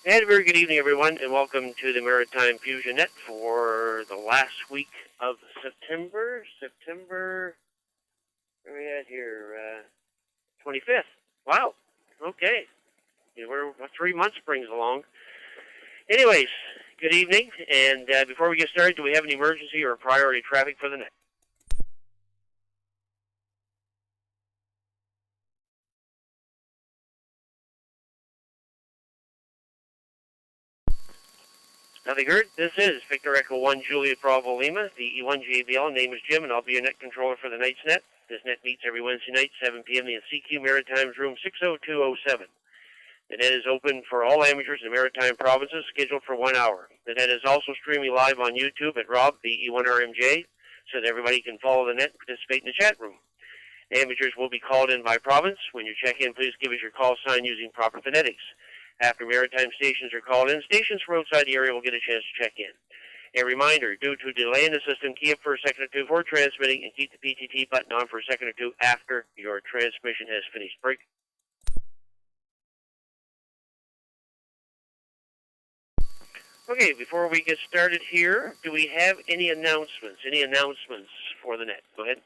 And a very good evening, everyone, and welcome to the Maritime Fusion Net for the last week of September. Where are we at here? 25th. Wow. Okay. We're 3 months brings along. Anyways, good evening, and before we get started, do we have an emergency or priority traffic for the net? Nothing heard. This is Victor Echo 1 Juliet Bravo Lima, the E1 JBL. Name is Jim, and I'll be your net controller for the night's net. This net meets every Wednesday night, 7 p.m. in CQ Maritime's room 60207. The net is open for all amateurs in the Maritime provinces, scheduled for 1 hour. The net is also streaming live on YouTube at Rob, the E1RMJ, so that everybody can follow the net and participate in the chat room. Amateurs will be called in by province. When you check in, please give us your call sign using proper phonetics. After Maritime stations are called in, stations from outside the area will get a chance to check in. A reminder, due to delay in the system, key up for a second or two before transmitting and keep the PTT button on for a second or two after your transmission has finished. Break. Okay, before we get started here, do we have any announcements? Any announcements for the net? Go ahead.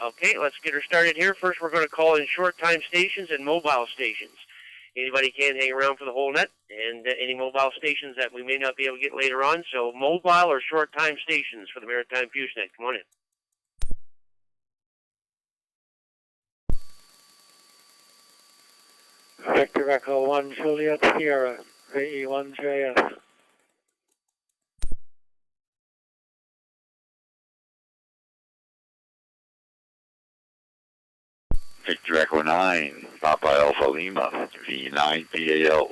Okay, let's get her started here. First, we're going to call in short-time stations and mobile stations. Anybody can hang around for the whole net, and any mobile stations that we may not be able to get later on. So mobile or short-time stations for the Maritime Fusion Net. Come on in. Victor Echo 1 Juliet Sierra, VE1JS. Victor Echo 9, Papa Alpha Lima, V9 PAL.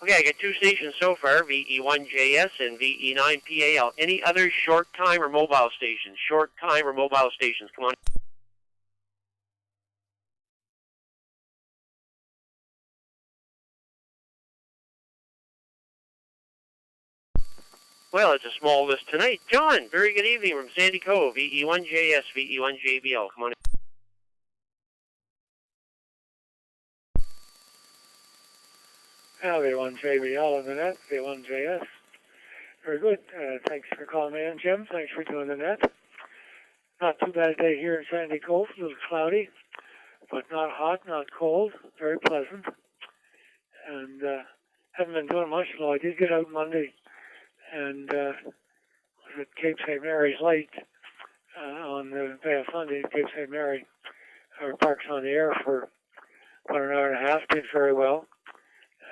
Okay, I got 2 stations so far, VE1JS and VE9 PAL. Any other short-time or mobile stations? Short-time or mobile stations, come on. Well, it's a small list tonight. John, very good evening from Sandy Cove, VE1JS, VE1JBL. Come on in. V1JBL on the net, V1JS. Very good. Thanks for calling me in, Jim. Thanks for doing the net. Not too bad a day here in Sandy Cove. A little cloudy, but not hot, not cold. Very pleasant. And haven't been doing much, though. I did get out Monday and was at Cape St. Mary's Light on the Bay of Fundy, Cape St. Mary. Our parks on the air for about an hour and a half. Did very well.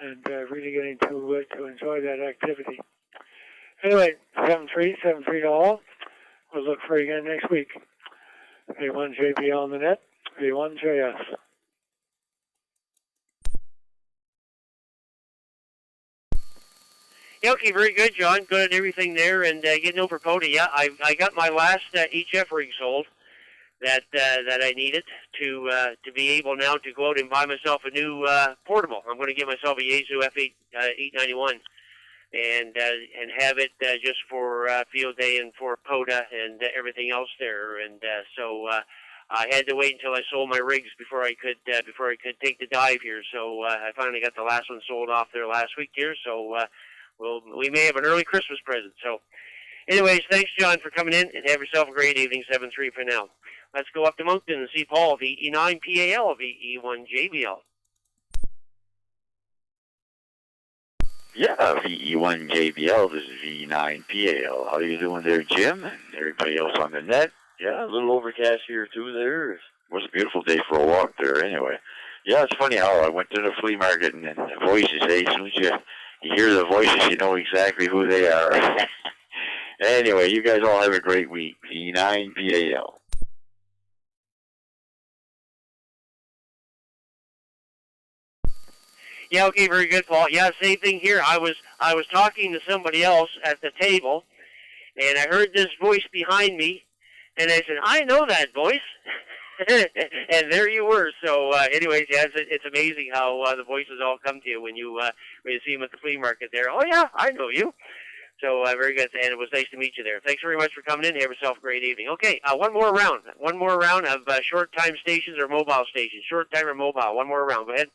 And really getting to enjoy that activity. Anyway, 7-3 to all. We'll look for you again next week. V1JB on the net, V1JS. Yeah, okay, very good, John. Good at everything there, and getting over POTA. Yeah, I got my last HF rig sold that I needed to be able now to go out and buy myself a new portable. I'm going to get myself a Yaesu F891 and have it just for field day and for POTA and everything else there. And so I had to wait until I sold my rigs before I could take the dive here. So I finally got the last one sold off there last week here. So we may have an early Christmas present. So anyways, thanks, John, for coming in, and have yourself a great evening. 7-3 for now. Let's go up to Moncton and see Paul, VE9 PAL, VE1 JBL. Yeah, VE1 JBL, this is V9 PAL. How are you doing there, Jim? And everybody else on the net? Yeah, a little overcast here, too, there. It was a beautiful day for a walk there, anyway. Yeah, it's funny how I went to the flea market and the voices, as soon as you hear the voices, you know exactly who they are. Anyway, you guys all have a great week. V9 PAL. Yeah, okay, very good, Paul. Yeah, same thing here. I was I was talking to somebody else at the table, and I heard this voice behind me, and I said, I know that voice. And there you were. So, anyways, yeah, it's amazing how the voices all come to you when you see them at the flea market there. Oh, yeah, I know you. So, very good. And it was nice to meet you there. Thanks very much for coming in. Have yourself a great evening. Okay, one more round. One more round of short-time stations or mobile stations. Short-time or mobile. One more round. Go ahead.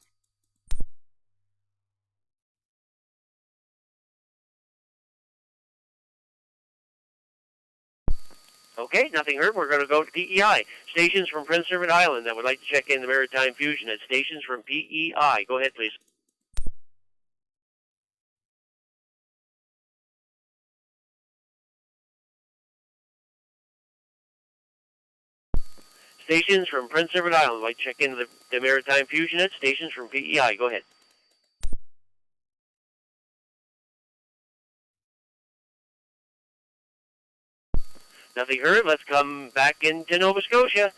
Okay, nothing heard. We're going to go to PEI. Stations from Prince Edward Island that would like to check in the Maritime Fusion Net. Stations from PEI. Go ahead, please. Stations from Prince Edward Island would like to check in the Maritime Fusion Net. Stations from PEI. Go ahead. Nothing heard. Let's come back into Nova Scotia.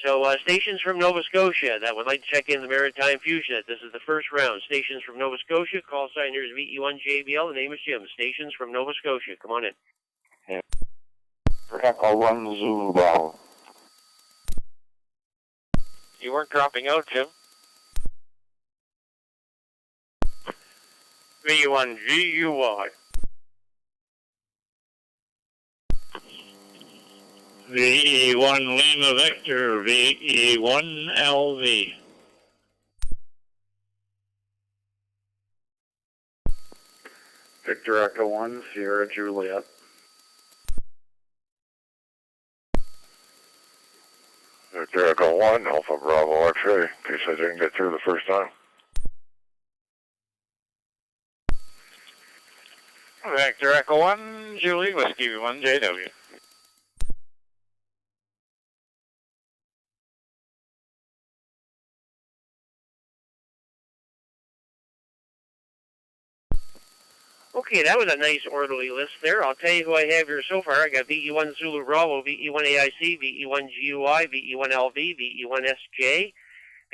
So, stations from Nova Scotia that would like to check in the Maritime Fusion Net. This is the first round. Stations from Nova Scotia. Call sign here is VE1JBL. The name is Jim. Stations from Nova Scotia. Come on in. Yeah. Echo 1 Zulu Bravo. You weren't dropping out, Jim. VE1GUY. VE1 Lima Vector, VE1LV. Victor Echo 1, Sierra Juliet. Victor Echo 1, Alpha Bravo X-ray, in case I didn't get through the first time. Victor Echo 1, Julie, Whiskey 1, JW. Okay, that was a nice orderly list there. I'll tell you who I have here so far. I got VE1 Zulu Bravo, VE1 AIC, VE1 GUI, VE1 LV, VE1 SJ,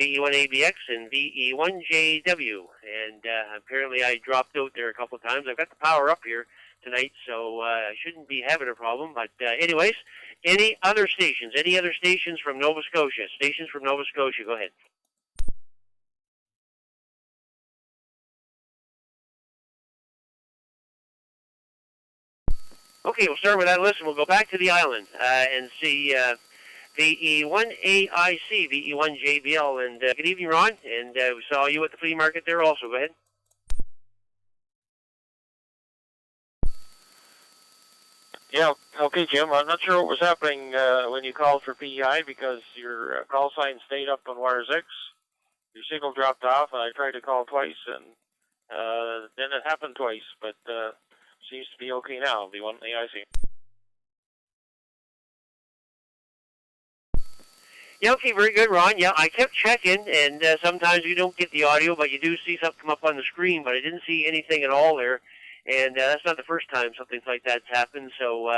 VE1 ABX, and VE1 JW. And apparently I dropped out there a couple of times. I've got the power up here tonight, so I shouldn't be having a problem. But anyways, any other stations from Nova Scotia? Stations from Nova Scotia, go ahead. Okay, we'll start with that list, and we'll go back to the island and see VE1 AIC, VE1 JBL. And good evening, Ron. And we saw you at the flea market there also. Go ahead. Yeah, okay, Jim. I'm not sure what was happening when you called for PEI because your call sign stayed up on wire 6. Your signal dropped off, and I tried to call twice, and then it happened twice, but seems to be okay now, the one AIC. Yeah, okay, very good, Ron. Yeah, I kept checking, and sometimes you don't get the audio, but you do see something come up on the screen, but I didn't see anything at all there, and that's not the first time something like that's happened, so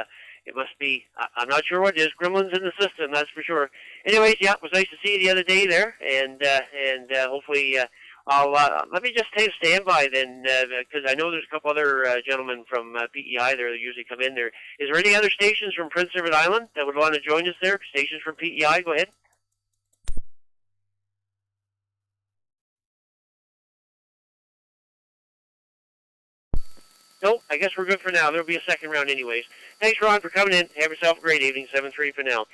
it must be, I'm not sure what it is, gremlins in the system, that's for sure. Anyways, yeah, it was nice to see you the other day there, and hopefully I'll let me just take a standby then, because I know there's a couple other gentlemen from PEI there that usually come in there. Is there any other stations from Prince Edward Island that would want to join us there? Stations from PEI, go ahead. Nope, I guess we're good for now. There'll be a second round anyways. Thanks, Ron, for coming in. Have yourself a great evening. 7-3 for now.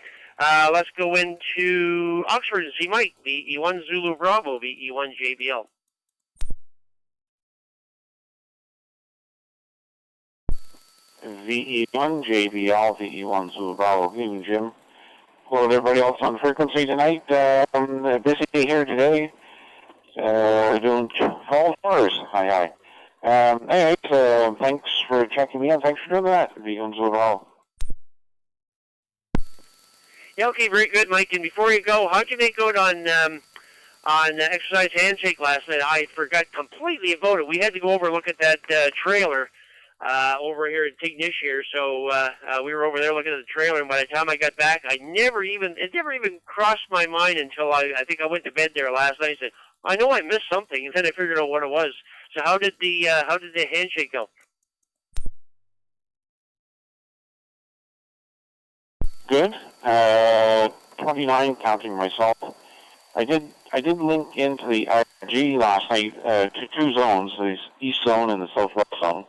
Let's go into Oxford and see Mike. VE1 Zulu Bravo, VE1 JBL. VE1 JBL, VE1 Zulu Bravo. Good evening, Jim. Hello to everybody else on frequency tonight. Busy here today. Doing all fours. Hi. Anyways, thanks for checking me in. Thanks for doing that. VE1 Zulu Bravo. Yeah, okay, very good, Mike. And before you go, how'd you make out on Exercise Handshake last night? I forgot completely about it. We had to go over and look at that trailer over here at Tignish here. So we were over there looking at the trailer, and by the time I got back, it never even crossed my mind until I think I went to bed there last night and said, I know I missed something, and then I figured out what it was. So how did the handshake go? Good. 29 counting myself. I did link into the IRG last night to two zones, the east zone and the southwest zone.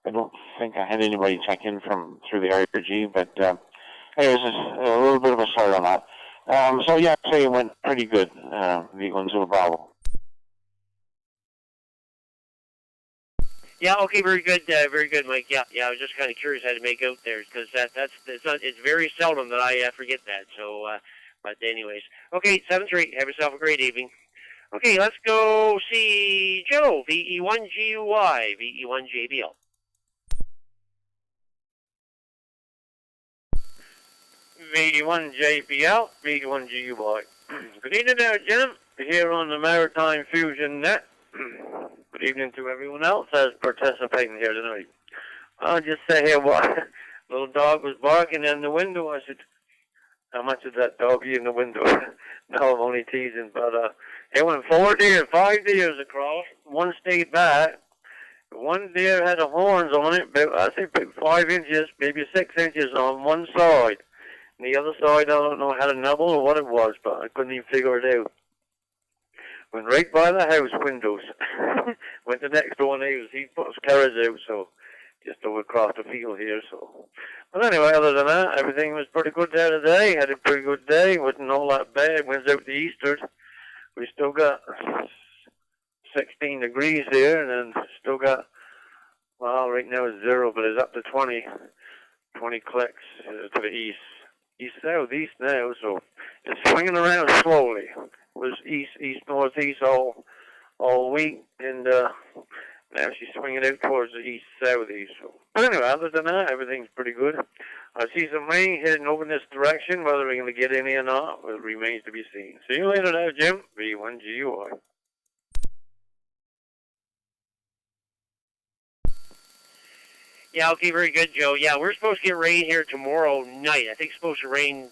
I don't think I had anybody check in through the IRG, but anyways, a little bit of a start on that. So yeah, I'd say it went pretty good, V1 Zulu Bravo. Yeah, okay, very good, Mike. Yeah, I was just kind of curious how to make out there, because it's very seldom that I forget that. So, but anyways, okay, 7-3. Have yourself a great evening. Okay, let's go see Joe, VE1GUY, VE1JBL. VE1JBL, VE1GUY. Good evening there, Jim. Here on the Maritime Fusion Net. Good evening to everyone else that's participating here tonight. I'll just say here what little dog was barking in the window. I said, how much is that doggy in the window? No, I'm only teasing, but it went 5 deers across. One stayed back. One deer had the horns on it, but I say 5 inches, maybe 6 inches on one side. And the other side, I don't know, had a nubble or what it was, but I couldn't even figure it out. Went right by the house windows. Went to next door neighbors. He put his carrots out, so just over across the field here. So, but anyway, other than that, everything was pretty good there today. Had a pretty good day. Wasn't all that bad. Went out to Easter. We still got 16 degrees here, and then still got, well, right now it's 0, but it's up to 20 clicks to the east. East-southeast now, so it's swinging around slowly. It was east-northeast all week, and now she's swinging out towards the east-southeast. So, but anyway, other than that, everything's pretty good. I see some rain heading over in this direction. Whether we're going to get any or not, well, remains to be seen. See you later now, Jim. V1GUI. Yeah, okay, very good, Joe. Yeah, we're supposed to get rain here tomorrow night. I think it's supposed to rain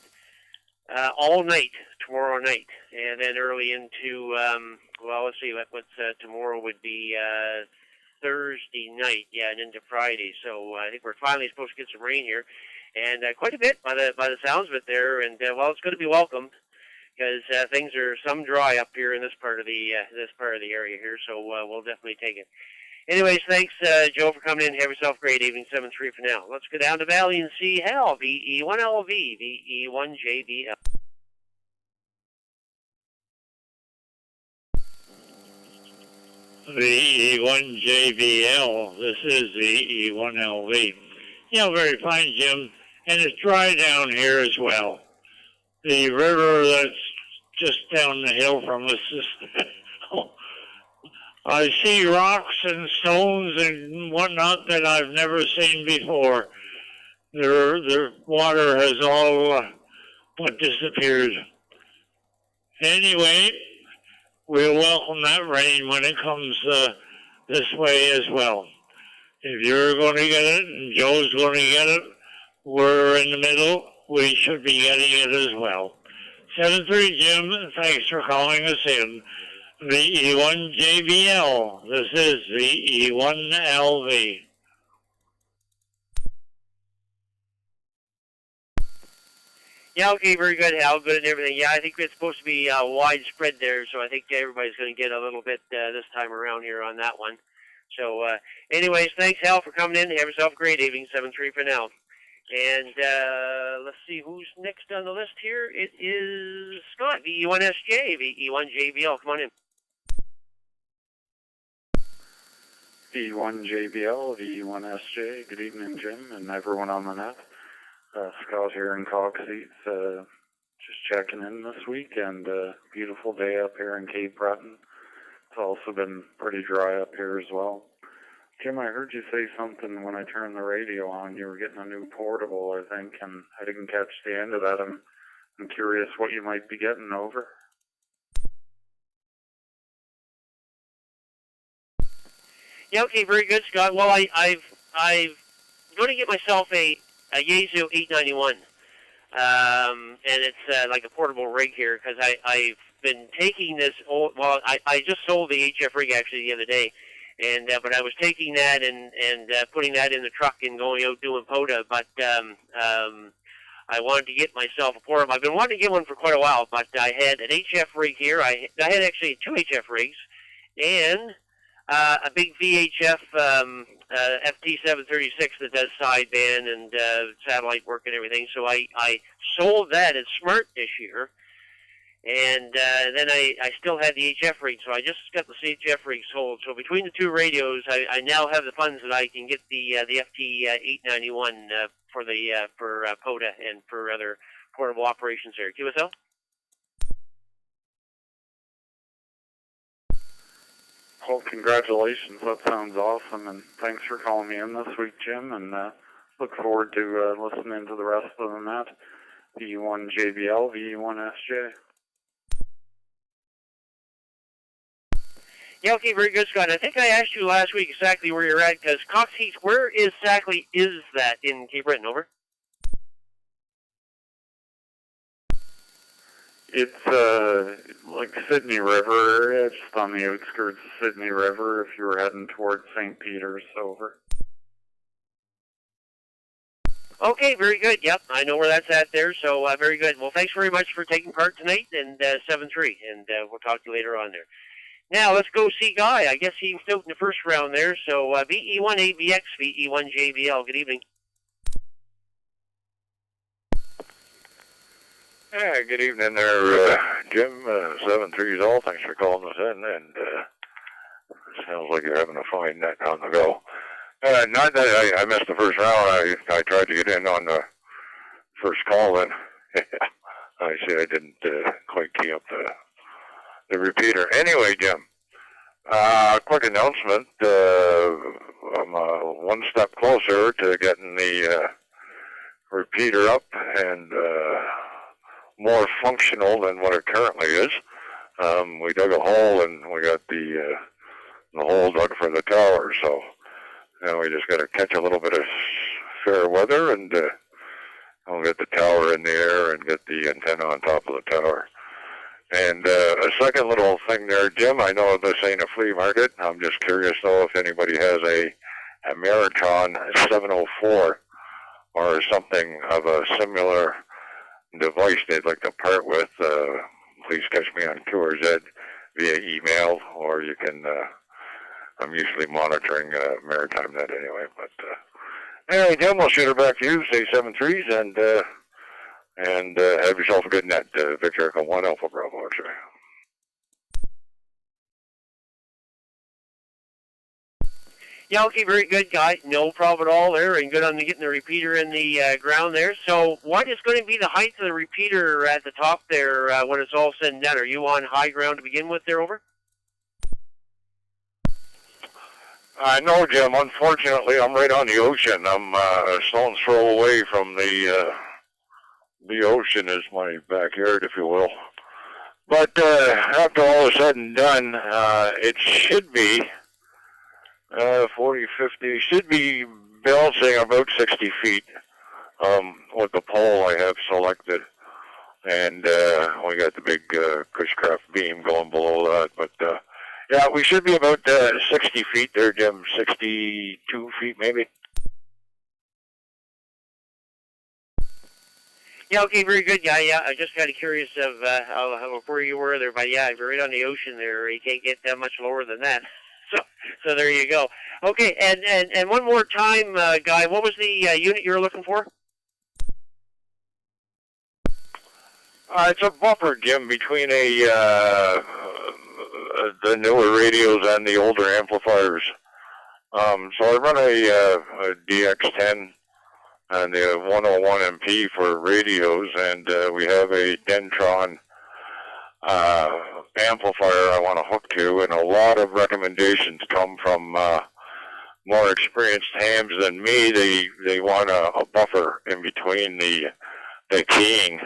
all night tomorrow night, and then early into, well, let's see, what's tomorrow would be Thursday night, yeah, and into Friday. So I think we're finally supposed to get some rain here, and quite a bit by the sounds of it there. And well, it's going to be welcomed, because things are some dry up here in this part of the area here. So we'll definitely take it. Anyways, thanks, Joe, for coming in. Have yourself a great evening. 7-3 for now. Let's go down to Valley and see Hal, VE1LV, VE1JBL. VE1JBL. This is VE1LV. Yeah, very fine, Jim. And it's dry down here as well. The river that's just down the hill from us is... I see rocks and stones and whatnot that I've never seen before. The water has all disappeared. Anyway, we'll welcome that rain when it comes this way as well. If you're going to get it and Joe's going to get it, we're in the middle. We should be getting it as well. 7-3, Jim. Thanks for calling us in. VE1JBL. This is VE1LV. Yeah, okay, very good, Hal. Good and everything. Yeah, I think it's supposed to be widespread there, so I think everybody's going to get a little bit this time around here on that one. So, anyways, thanks, Hal, for coming in. Have yourself a great evening. 7-3 for now. And let's see who's next on the list here. It is Scott, VE1SJ, VE1JBL. Come on in. VE1JBL, VE1SJ. Good evening, Jim, and everyone on the net. Scott here in Cog Seats, just checking in this week, and beautiful day up here in Cape Breton. It's also been pretty dry up here as well. Jim, I heard you say something when I turned the radio on. You were getting a new portable, I think, and I didn't catch the end of that. I'm curious what you might be getting over. Yeah, okay, very good, Scott. Well, I'm going to get myself a Yaesu 891, and it's like a portable rig here, because I've been taking this old, well, I just sold the HF rig actually the other day, And but I was taking that and putting that in the truck and going out doing POTA. But I wanted to get myself a portable. I've been wanting to get one for quite a while, but I had an HF rig here. I had actually 2 HF rigs and a big VHF FT736 that does sideband and satellite work and everything. So I sold that at Smart this year. And then I still had the HF rig, so I just got the HF rig sold. So between the 2 radios, I now have the funds that I can get the FT891 for POTA and for other portable operations there. QSL? Well, congratulations. That sounds awesome, and thanks for calling me in this week, Jim, and look forward to listening to the rest of the net. VE1JBL, VE1SJ. Yeah, okay, very good, Scott. I think I asked you last week exactly where you're at, because Cox Heath, where exactly is that in Cape Breton? Over. It's like Sydney River area, just on the outskirts of Sydney River if you were heading towards St. Peter's. Over. Okay, very good. Yep, I know where that's at there, so very good. Well, thanks very much for taking part tonight, and 7-3, and we'll talk to you later on there. Now, let's go see Guy. I guess he was out in the first round there. So, VE1ABX, VE1JBL. Good evening. Yeah, good evening there, Jim. 7-3's all. Thanks for calling us in. And sounds like you're having a fine net on the go. Not that I missed the first round. I tried to get in on the first call, and I see I didn't quite key up the repeater. Anyway, Jim, quick announcement. I'm one step closer to getting the repeater up and more functional than what it currently is. We dug a hole and we got the hole dug for the tower, so now we just got to catch a little bit of fair weather and we'll get the tower in the air and get the antenna on top of the tower. And a second little thing there, Jim, I know this ain't a flea market. I'm just curious, though, if anybody has a Maritime 704 or something of a similar device they'd like to part with. Please catch me on QRZ via email, or you can, I'm usually monitoring Maritime Net anyway. But anyway, Jim, we'll shoot her back to you, say 7-3s, and have yourself a good net. Victor Echo 1 Alpha Bravo, X-ray. Yeah, okay, very good, Guy. No problem at all there, and good on getting the repeater in the ground there. So what is going to be the height of the repeater at the top there when it's all said and done? Are you on high ground to begin with there, over? No, Jim. Unfortunately, I'm right on the ocean. I'm a stone's throw away from the ocean is my backyard, if you will. But after all is said and done, it should be 40, 50, should be balancing about 60 feet with the pole I have selected. And we got the big Cushcraft beam going below that. But yeah, we should be about 60 feet there, Jim, 62 feet maybe. Yeah, okay, very good, guy. Yeah, I just kind of curious of how where you were there, but yeah, if you're right on the ocean there, you can't get that much lower than that. So there you go. Okay, and one more time, Guy, what was the unit you were looking for? It's a buffer, Jim, between the newer radios and the older amplifiers. So I run a DX10 and the 101 MP for radios, and we have a Dentron amplifier I want to hook to, and a lot of recommendations come from more experienced hams than me. They want a buffer in between the keying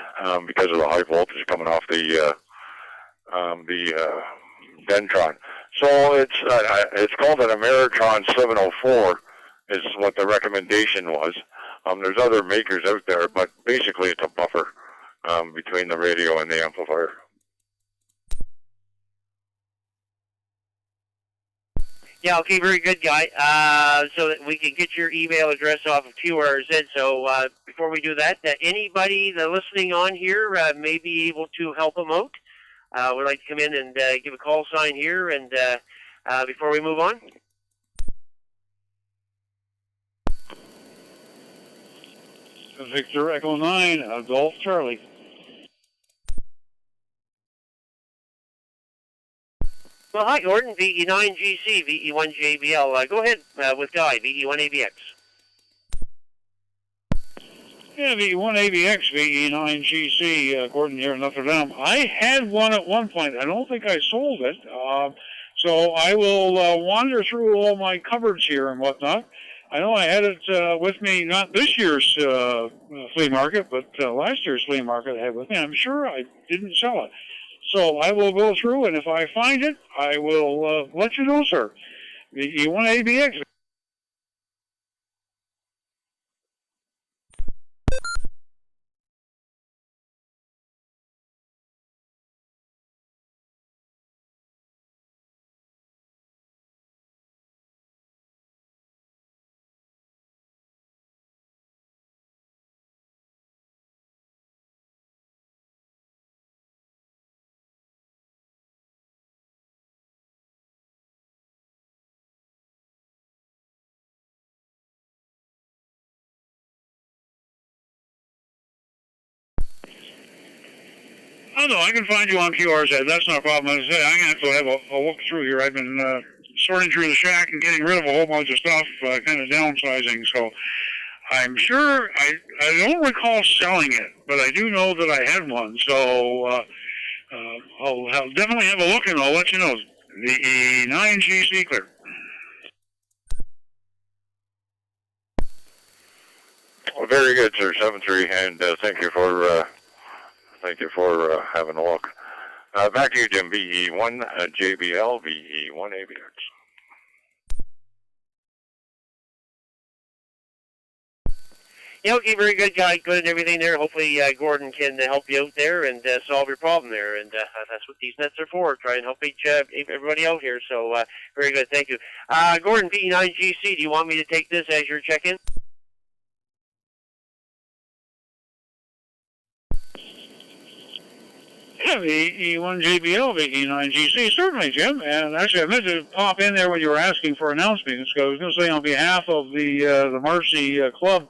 because of the high voltage coming off the Dentron. So it's called an Ameritron 704 is what the recommendation was. There's other makers out there, but basically it's a buffer between the radio and the amplifier. Yeah, okay, very good, Guy. So that we can get your email address off of QRZ. So before we do that, anybody that listening on here may be able to help them out. Would like to come in and give a call sign here, and before we move on. Victor Echo 9, Golf Charlie. Well, hi, Gordon. VE9GC, VE1JBL. Go ahead with Guy, VE1ABX. Yeah, VE1ABX, VE9GC, Gordon here in Notre Dame. I had one at one point. I don't think I sold it. So I will wander through all my cupboards here and whatnot. I know I had it with me, not this year's flea market, but last year's flea market I had with me. I'm sure I didn't sell it. So I will go through, and if I find it, I will let you know, sir. VE1ABX. Oh, no, I can find you on QRZ. That's not a problem. As I say, I'm going to have to have a look through here. I've been sorting through the shack and getting rid of a whole bunch of stuff, kind of downsizing. So I'm sure I don't recall selling it, but I do know that I had one. So I'll definitely have a look, and I'll let you know. The 9GC clear. Well, very good, sir. 7-3, and thank you for having a look. Back to you, Jim. VE1 JBL, VE1 ABX. Yeah, okay, very good, Guy. Good and everything there. Hopefully Gordon can help you out there and solve your problem there. And that's what these nets are for, try and help everybody out here. So very good, thank you. Gordon, VE9GC, do you want me to take this as your check-in? Yeah, VE1JBL, VE9GC, certainly, Jim. And actually, I meant to pop in there when you were asking for announcements, because I was going to say on behalf of the Marcy Club,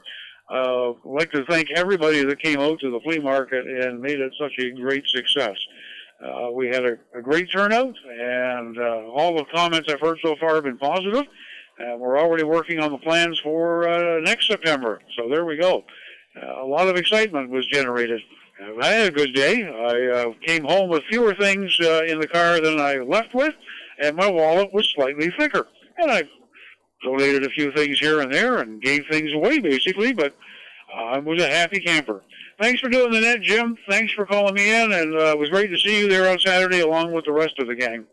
I'd like to thank everybody that came out to the flea market and made it such a great success. We had a great turnout, and all the comments I've heard so far have been positive. We're already working on the plans for next September, so there we go. A lot of excitement was generated. I had a good day. I came home with fewer things in the car than I left with, and my wallet was slightly thicker. And I donated a few things here and there and gave things away, basically, but I was a happy camper. Thanks for doing the net, Jim. Thanks for calling me in, and it was great to see you there on Saturday along with the rest of the gang.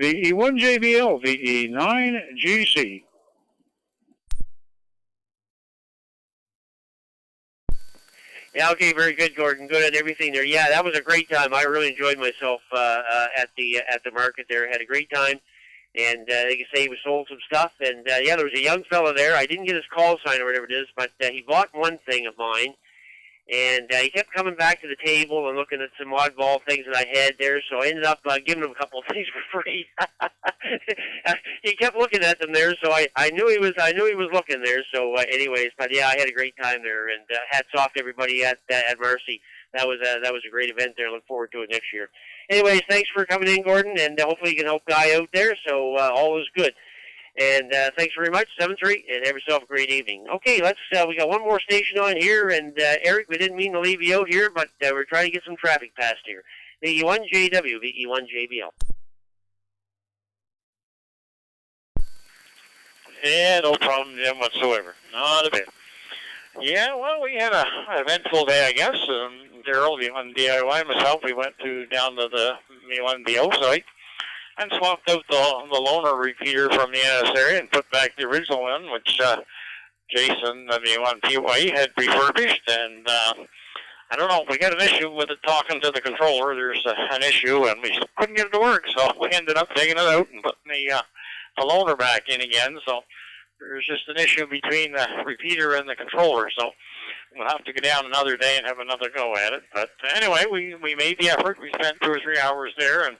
VE1JBL, VE9GC. Yeah, okay, very good, Gordon. Good at everything there. Yeah, that was a great time. I really enjoyed myself at the market there. Had a great time, and like I say, we sold some stuff. And yeah, there was a young fella there. I didn't get his call sign or whatever it is, but he bought one thing of mine, and he kept coming back to the table and looking at some oddball things that I had there. So I ended up giving him a couple of things for free. He kept looking at them there, so I knew he was looking there. So anyways, but yeah, I had a great time there, and hats off to everybody at Marcy. That was a great event there. Look forward to it next year. Anyways, thanks for coming in, Gordon, and hopefully you can help Guy out there. So all is good. And thanks very much, 7-3, and have yourself a great evening. Okay, we got one more station on here, and Eric, we didn't mean to leave you out here, but we're trying to get some traffic past here. VE1JW, VE1JBL. Yeah, no problem, Jim, whatsoever. Not a bit. Yeah, well, we had an eventful day, I guess. Daryl, on DIY, myself, we went down to the V1BO site and swapped out the loaner repeater from the NS area and put back the original one, which Jason, the V1PY, had refurbished. And I don't know, we got an issue with it talking to the controller. There's an issue, and we couldn't get it to work, so we ended up taking it out and putting loaner back in again. So there's just an issue between the repeater and the controller. So we'll have to go down another day and have another go at it. But anyway, we made the effort. We spent 2 or 3 hours there and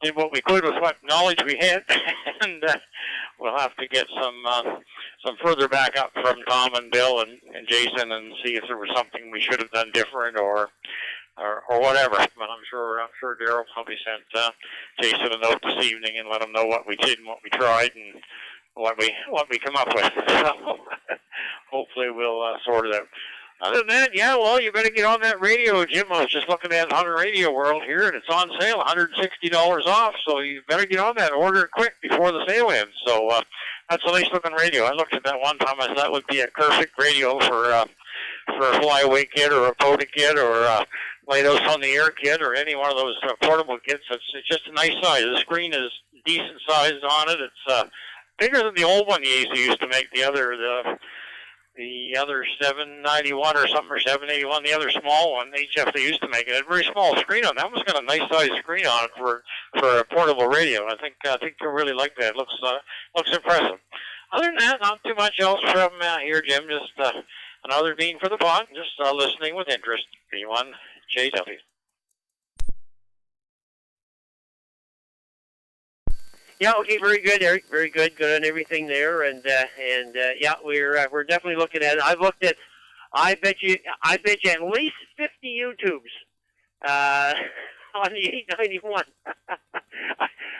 did what we could with what knowledge we had. And we'll have to get some further backup from Tom and Bill and Jason and see if there was something we should have done different or whatever. But I'm sure Daryl probably sent Jason a note this evening and let him know what we did and what we tried and what we come up with. So hopefully we'll sort it out. Other than that, yeah, well, you better get on that radio, Jim. I was just looking at Hunter Radio World here, and it's on sale, $160 off. So you better get on that. Order it quick before the sale ends. So that's a nice-looking radio. I looked at that one time. I thought that would be a perfect radio for a flyaway kit or a POTA kit or a Lighthouse on the Air kit or any one of those portable kits. It's just a nice size. The screen is decent sized on it. It's bigger than the old one you used to make, the other 791 or something, or 781, the other small one, HF they used to make. It had a very small screen on it. That one's got a nice size screen on it for a portable radio. I think you'll really like that. It looks impressive. Other than that, not too much else from here, Jim. Just another bean for the pot. Just listening with interest. B1JW. Yeah, okay, very good, Eric. Very good. Good on everything there, and yeah, we're definitely looking at it. I've looked at, I bet you at least 50 YouTubes on the 891.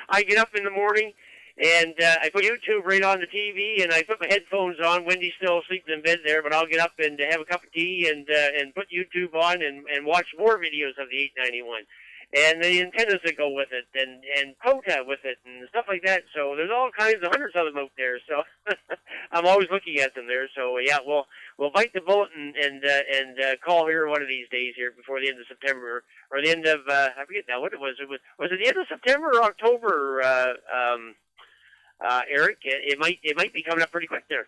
I get up in the morning and I put YouTube right on the TV, and I put my headphones on. Wendy's still sleeping in bed there, but I'll get up and have a cup of tea and put YouTube on and watch more videos of the 891. And the antennas that go with it, and POTA with it, and stuff like that. So there's all kinds of hundreds of them out there. So I'm always looking at them there. So yeah, we'll bite the bullet and call here one of these days here before the end of September or the end of I forget now what it was. Was it the end of September or October? Eric, it might be coming up pretty quick there.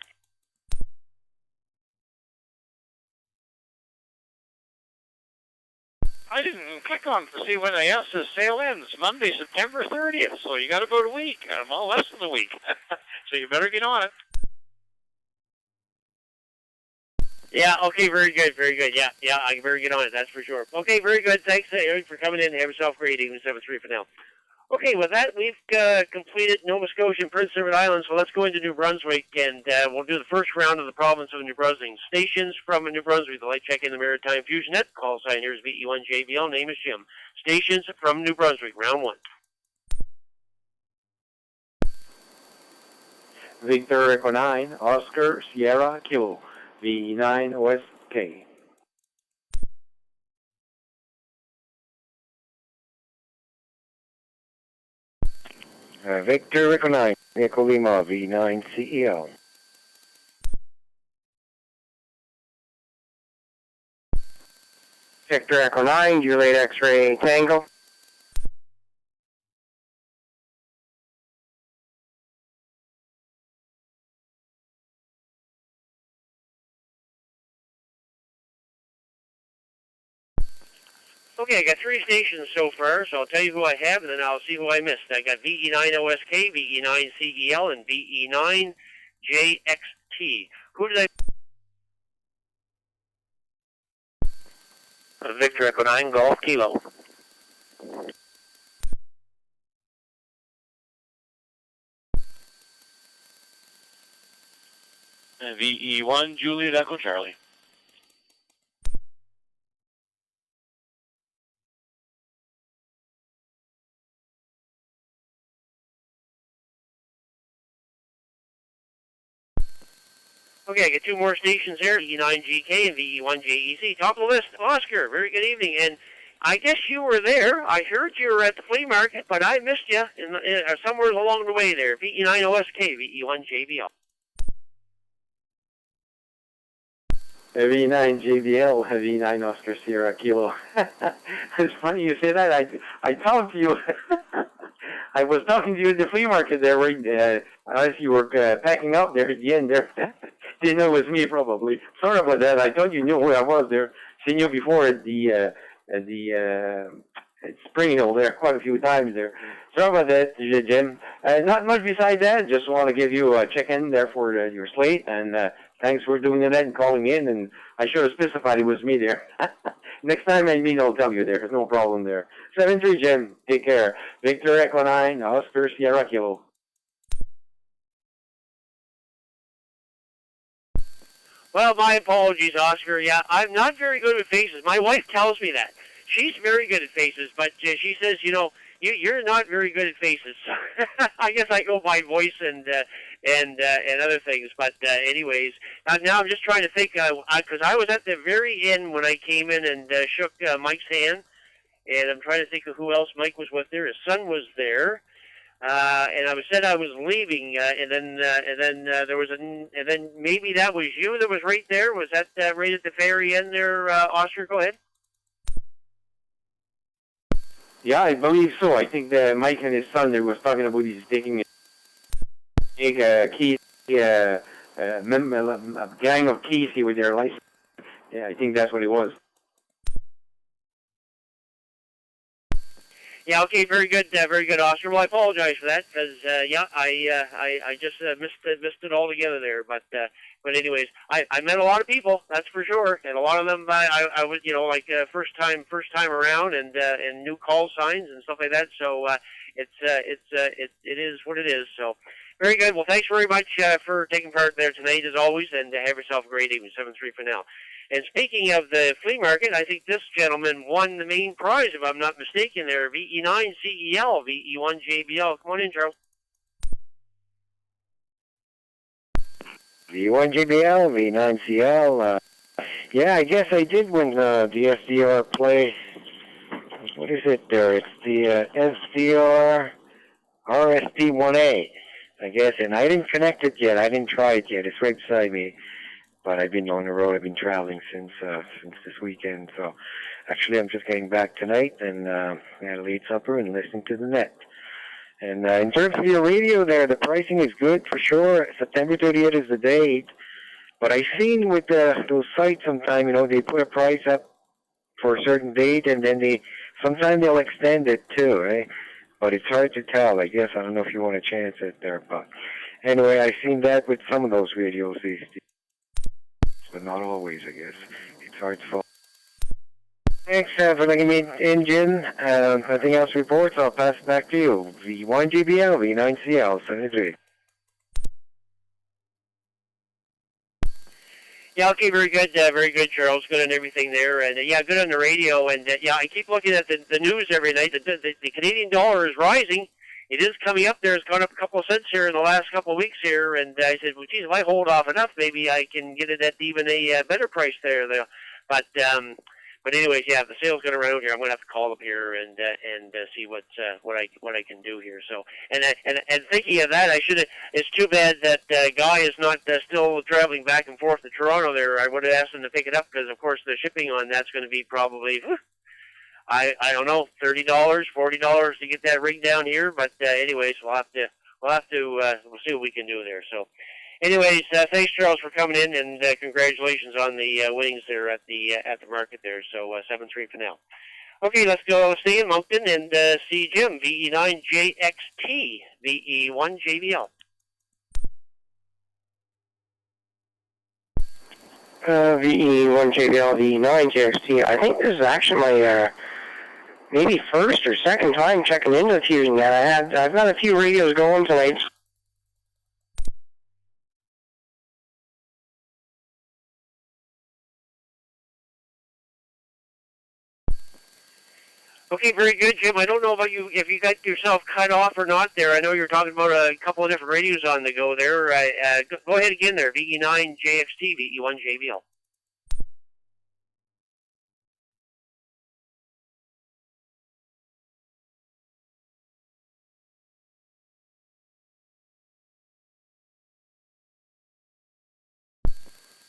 I didn't click on to see when the sale ends. Monday, September 30th. So you got about a week. Well, less than a week. So you better get on it. Yeah, okay, very good, very good. Yeah, I better get on it, that's for sure. Okay, very good. Thanks, Eric, for coming in. Have yourself a great evening, 7-3 for now. Okay, with that, we've completed Nova Scotia and Prince Edward Island, so let's go into New Brunswick, and we'll do the first round of the province of New Brunswick. Stations from New Brunswick, the light check in the Maritime Fusion Net. Call sign here is VE1JBL. Name is Jim. Stations from New Brunswick, round 1. Victor Echo 9, Oscar Sierra Kilo, VE9 OSK. Victor Echo 9, Echo Lima, V9 CEL. Victor Echo 9, Juliet X-Ray Tango. Okay, I got 3 stations so far, so I'll tell you who I have, and then I'll see who I missed. I got VE9 OSK, VE9 CEL, and VE9 JXT. Who did I... Victor Echo 9, Golf Kilo. VE1, Juliet Echo Charlie. Okay, I got 2 more stations there, VE9GK and VE1JEC. Top of the list, Oscar. Very good evening. And I guess you were there. I heard you were at the flea market, but I missed you somewhere along the way there. VE9 OSK, VE1JBL. V9 JBL, V9 Oscar Sierra Kilo. It's funny you say that. I talked to you. I was talking to you at the flea market there, right? As you were packing up there at the end there. Didn't know it was me, probably. Sorry about that. I thought you knew where I was there. Seen you before at the Spring Hill there, quite a few times there. Sorry about that, Jim. Not much beside that. Just want to give you a check-in there for your slate, and thanks for doing that and calling in. And I should have specified it was me there. Next time I mean I'll tell you there. There's no problem there. 7-3 Jim. Take care. Victor Echo 9, Oscar Sierra Kilo. Well, my apologies, Oscar. Yeah, I'm not very good at faces. My wife tells me that. She's very good at faces, but she says, you're not very good at faces. I guess I go by voice and other things. But anyways, now I'm just trying to think, because I was at the very end when I came in and shook Mike's hand, and I'm trying to think of who else Mike was with there. His son was there. And I said I was leaving, and then there was and then maybe that was you that was right there. Was that right at the very end there, Oscar? Go ahead. Yeah, I believe so. I think that Mike and his son there was talking about he's taking a key, a gang of keys with their license. Yeah, I think that's what it was. Yeah, okay, very good, Oscar. Well, I apologize for that because I just missed it altogether there. But anyways, I met a lot of people, that's for sure, and a lot of them I was like first time around and new call signs and stuff like that. So it is what it is. So very good. Well, thanks very much for taking part there tonight as always, and have yourself a great evening. 7-3 for now. And speaking of the flea market, I think this gentleman won the main prize, if I'm not mistaken, there. VE9 CEL, VE1 JBL. Come on in, Charles. VE1 JBL, VE9 CL. Yeah, I guess I did win the SDR play. What is it there? It's the SDR RSP1A, I guess. And I didn't connect it yet. I didn't try it yet. It's right beside me. But I've been on the road. I've been traveling since this weekend. So actually, I'm just getting back tonight and had a late supper and listening to the net. And in terms of your radio there, the pricing is good for sure. September 30th is the date. But I've seen with those sites sometime, they put a price up for a certain date and then sometimes they'll extend it too, right? But it's hard to tell, I guess. I don't know if you want to chance it there. But anyway, I've seen that with some of those radios these days. But not always, I guess. It's hard to follow. Thanks for letting me in, Jim. Nothing else reports. I'll pass it back to you. V1 GBL, V9 CL, 73. Yeah, okay, very good, Charles. Good on everything there, and good on the radio. And I keep looking at the news every night. The Canadian dollar is rising. It is coming up there. It's gone up a couple of cents here in the last couple of weeks here. And I said, well, geez, if I hold off enough, maybe I can get it at even a better price there. But anyways, if the sale's going around here, I'm going to have to call up here and see what I can do here. So and thinking of that, it's too bad that Guy is not still traveling back and forth to Toronto there. I would have asked him to pick it up because, of course, the shipping on that's going to be probably. I don't know, $30, $40 to get that rig down here, but anyways, we'll see what we can do there. So, anyways, thanks Charles for coming in, and congratulations on the winnings there at the market there. So 7-3 for now. Okay, let's go stay in Moncton and see Jim, VE9 JXT, VE1 JBL. VE1 JBL, VE9 JXT. I think this is actually my maybe first or second time checking into the Fusion Net. I've got a few radios going tonight. Okay, very good, Jim. I don't know about you, if you got yourself cut off or not there. I know you were talking about a couple of different radios on the go there. Go ahead again there, VE9 JXT, VE1 JBL.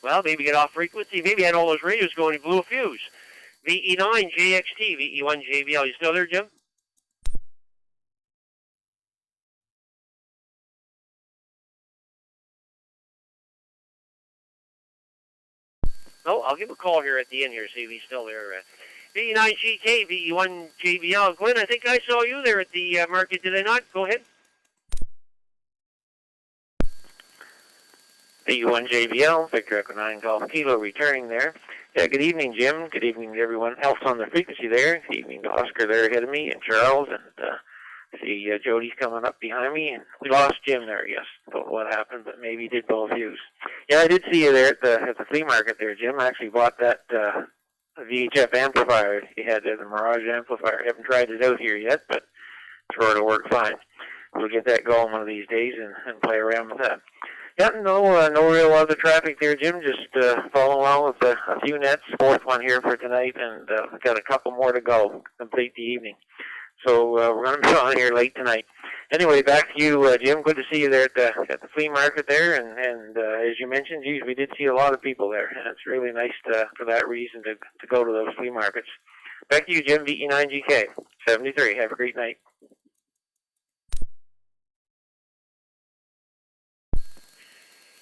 Well, maybe get off frequency. Maybe had all those radios going, he blew a fuse. VE9 JXT, VE1 JBL. You still there, Jim? Oh, I'll give a call here at the end here, see if he's still there. VE9 GK, VE1 JBL. Glenn, I think I saw you there at the market, did I not? Go ahead. VE1JBL, Victor Echo 9 Golf Kilo returning there. Yeah, good evening, Jim. Good evening to everyone else on the frequency there. Good evening to Oscar there ahead of me, and Charles, and see Jody's coming up behind me. And we lost Jim there, yes. Don't know what happened, but maybe he did both use. Yeah, I did see you there at the flea market there, Jim. I actually bought that VHF amplifier you had there, the Mirage amplifier. I haven't tried it out here yet, but it's sure to work fine. We'll get that going one of these days and play around with that. Yeah, no real other traffic there, Jim. Just following along with a few nets. Fourth one here for tonight, and we've got a couple more to go, complete the evening. So we're going to be on here late tonight. Anyway, back to you, Jim. Good to see you there at the flea market there. And as you mentioned, geez, we did see a lot of people there. And it's really nice for that reason to go to those flea markets. Back to you, Jim, VE9GK, 73. Have a great night.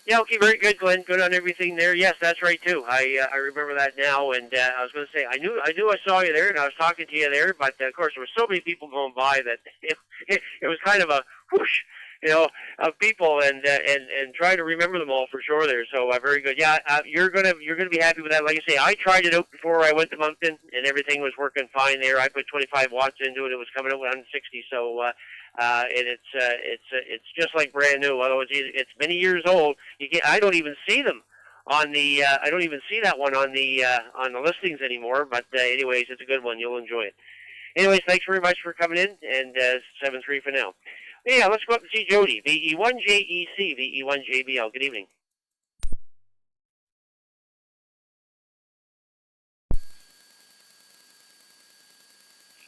Yeah, okay, very good, Glenn. Good on everything there. Yes, that's right too. I remember that now, and I was going to say I knew I saw you there, and I was talking to you there, but of course there were so many people going by that it was kind of a whoosh, of people, and trying to remember them all for sure there. So very good. Yeah, you're gonna be happy with that. Like I say, I tried it out before I went to Moncton, and everything was working fine there. I put 25 watts into it. It was coming out 160. So. And it's just like brand new. Although it's many years old, I don't even see them on the. I don't even see that one on the listings anymore. But anyways, it's a good one. You'll enjoy it. Anyways, thanks very much for coming in, and 7-3 for now. Yeah, let's go up and see Jody. VE1JEC, VE1JBL. Good evening.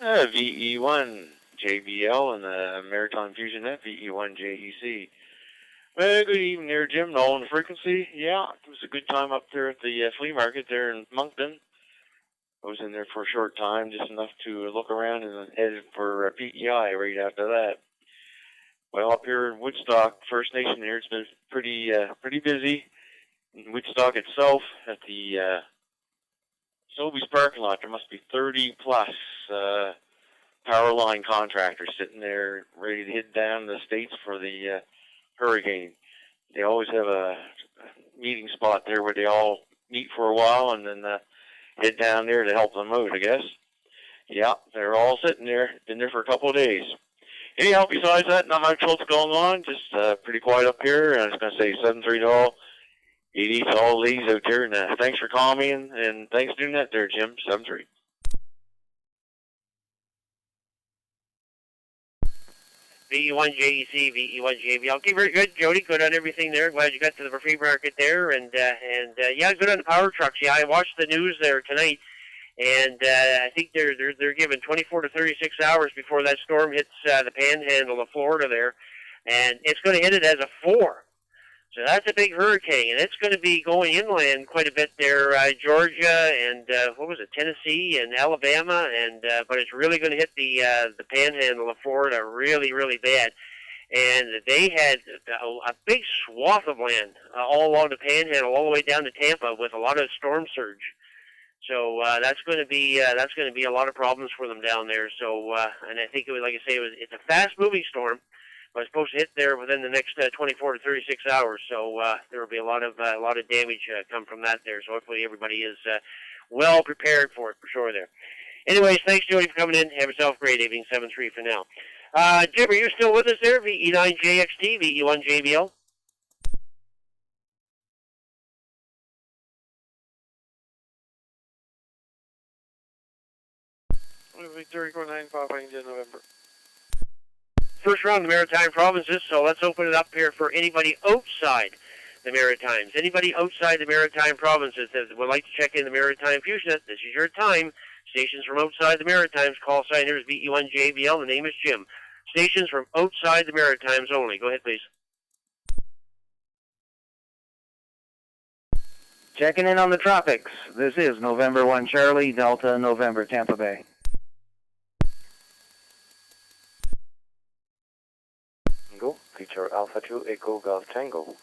VE1JBL and the Maritime Fusion Net, VE1JEC. Well, good evening there, Jim. All on the frequency. Yeah, it was a good time up there at the flea market there in Moncton. I was in there for a short time, just enough to look around and headed for PEI right after that. Well, up here in Woodstock, First Nation here, it's been pretty busy. In Woodstock itself, at the Sobeys parking lot, there must be 30 plus power line contractors sitting there ready to head down the States for the hurricane. They always have a meeting spot there where they all meet for a while and then head down there to help them out, I guess. Yeah, they're all sitting there. Been there for a couple of days. Anyhow, besides that, not much else going on. Just pretty quiet up here. And I was going to say 7-3 to all. ED to all ladies out there. And thanks for calling me. And thanks for doing that there, Jim. 7-3. VE1JEC, VE1JBL. Okay, very good, Jody. Good on everything there. Glad you got to the free market there, and yeah, good on the power trucks. Yeah, I watched the news there tonight, and I think they're given 24 to 36 hours before that storm hits the panhandle of Florida there, and it's going to hit it as a 4. So that's a big hurricane, and it's going to be going inland quite a bit there, Georgia and Tennessee and Alabama, and but it's really going to hit the panhandle of Florida really, really bad. And they had a big swath of land all along the panhandle, all the way down to Tampa, with a lot of storm surge. So that's going to be a lot of problems for them down there. So and I think it was, like I say, it's a fast-moving storm. But it's supposed to hit there within the next 24 to 36 hours, so there will be a lot of damage come from that there. So hopefully everybody is well prepared for it for sure there. Anyways, thanks Jody for coming in. Have yourself a great evening. 7-3 for now. Jim, are you still with us there? VE9JXT, VE1JBL. Victory 49 Papa India November. First round of the Maritime provinces, so let's open it up here for anybody outside the Maritimes. Anybody outside the Maritime provinces that would like to check in the Maritime Fusion Net, this is your time. Stations from outside the Maritimes, call sign here is VE1JBL, the name is Jim. Stations from outside the Maritimes only. Go ahead, please. Checking in on the tropics. This is November 1 Charlie, Delta November, Tampa Bay. Tango, Peter Alpha 2 Echo Golf Tango.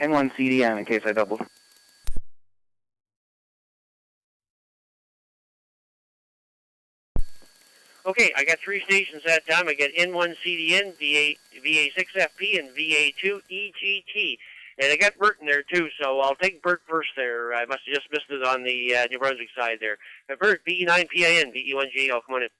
N1 CDM in case I doubled. Okay, I got 3 stations that time. I got N1CDN, VA6FP, and VA2EGT. And I got Bert in there, too, so I'll take Bert first there. I must have just missed it on the New Brunswick side there. Bert, VE9PIN, VE1GL, come on in.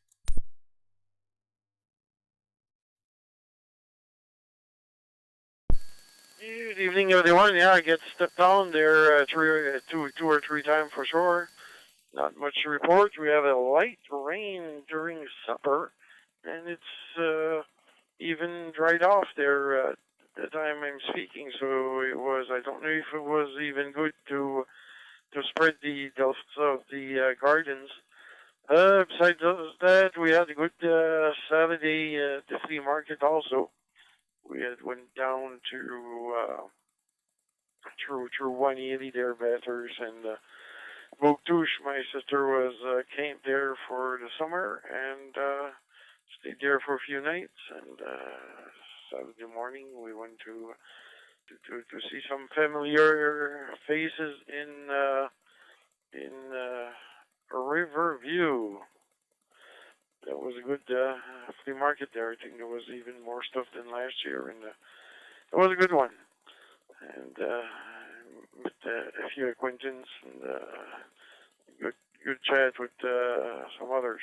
Good evening, everyone. Yeah, I get stepped down there two or three times for sure. Not much to report. We have a light rain during supper, and it's even dried off there at the time I'm speaking. So it was. I don't know if it was even good to spread the dust of the gardens. Besides that, we had a good Saturday at the flea market also. We had went down to through 180 there, Bathurst, and Vauctouche. My sister was came there for the summer and stayed there for a few nights. And Saturday morning we went to see some familiar faces in Riverview. That was a good flea market there. I think there was even more stuff than last year, and it was a good one. And met a few acquaintances and good chat with some others.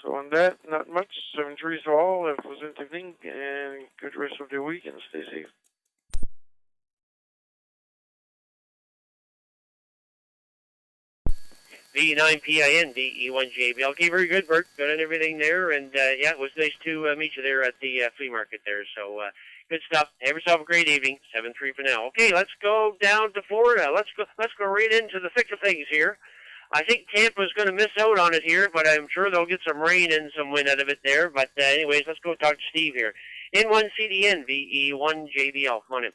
So on that, not much. 7-3 to all. Have a pleasant evening and good rest of the week, and stay safe. VE9PIN, VE1JB. Okay, very good, Bert. Good on everything there, and yeah, it was nice to meet you there at the flea market there. So good stuff. Have yourself a great evening. 7-3 for now. Okay, let's go down to Florida. Let's go right into the thick of things here. I think Tampa's going to miss out on it here, but I'm sure they'll get some rain and some wind out of it there. But anyways, let's go talk to Steve here. N1CDN, VE1JBL. Come on in.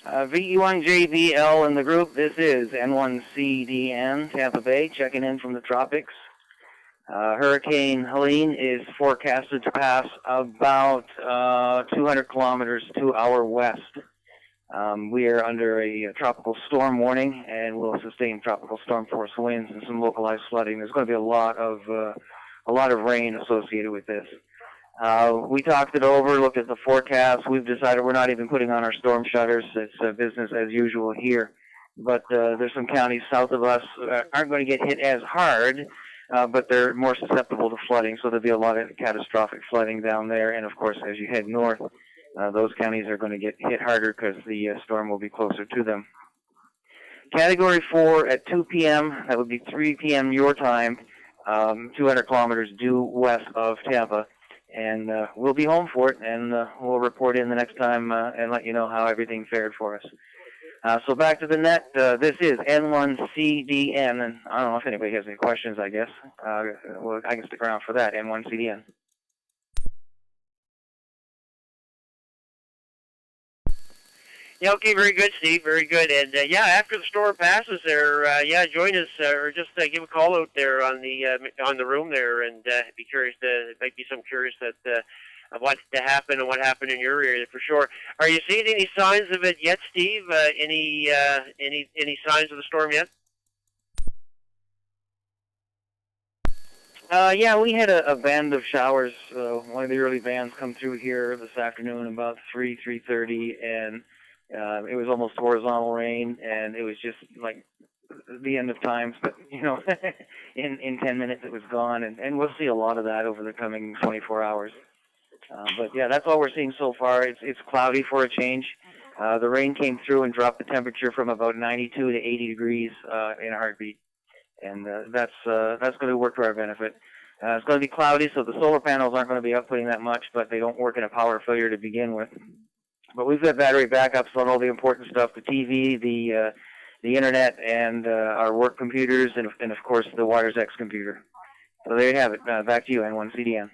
VE1JBL in the group. This is N1CDN, Tampa Bay, checking in from the tropics. Hurricane Helene is forecasted to pass about 200 kilometers to our west. We are under a tropical storm warning and will sustain tropical storm force winds and some localized flooding. There's going to be a lot of rain associated with this. We talked it over, looked at the forecast. We've decided we're not even putting on our storm shutters. It's business as usual here. But there's some counties south of us aren't going to get hit as hard, but they're more susceptible to flooding, so there'll be a lot of catastrophic flooding down there. And, of course, as you head north, those counties are going to get hit harder because the storm will be closer to them. Category 4 at 2 p.m., that would be 3 p.m. your time, 200 kilometers due west of Tampa. And we'll be home for it, and we'll report in the next time and let you know how everything fared for us. So back to the net. This is N1CDN, and I don't know if anybody has any questions, I guess. Well, I can stick around for that, N1CDN. Yeah, okay, very good, Steve, very good. And, yeah, after the storm passes there, yeah, join us or just give a call out there on the room there and be curious. Might be some curious of what happened and what happened in your area for sure. Are you seeing any signs of it yet, Steve? Any signs of the storm yet? Yeah, we had a band of showers. One of the early bands come through here this afternoon about 3:30, and it was almost horizontal rain, and it was just like the end of times. But, you know, in 10 minutes it was gone, and we'll see a lot of that over the coming 24 hours. But, yeah, that's all we're seeing so far. It's cloudy for a change. The rain came through and dropped the temperature from about 92 to 80 degrees in a heartbeat, and that's going to work to our benefit. It's going to be cloudy, so the solar panels aren't going to be outputting that much, but they don't work in a power failure to begin with. But we've got battery backups on all the important stuff, the TV, the internet, and our work computers, and of course, the Waters X computer. So there you have it. Back to you, N1CDN.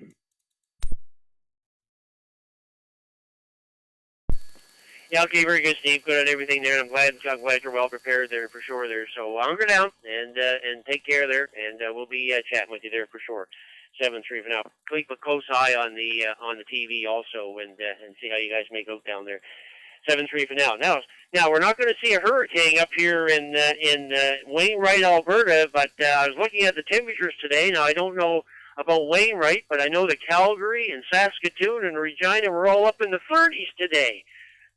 Yeah, okay, very good, Steve. Good on everything there. I'm glad you're well prepared there for sure there. So hunker down and take care there, and we'll be chatting with you there for sure. 7-3 for now. Keep a close eye on the TV also, and see how you guys make out down there. 7-3 for now. Now we're not going to see a hurricane up here in Wainwright, Alberta, but I was looking at the temperatures today. Now I don't know about Wainwright, but I know that Calgary and Saskatoon and Regina were all up in the 30s today.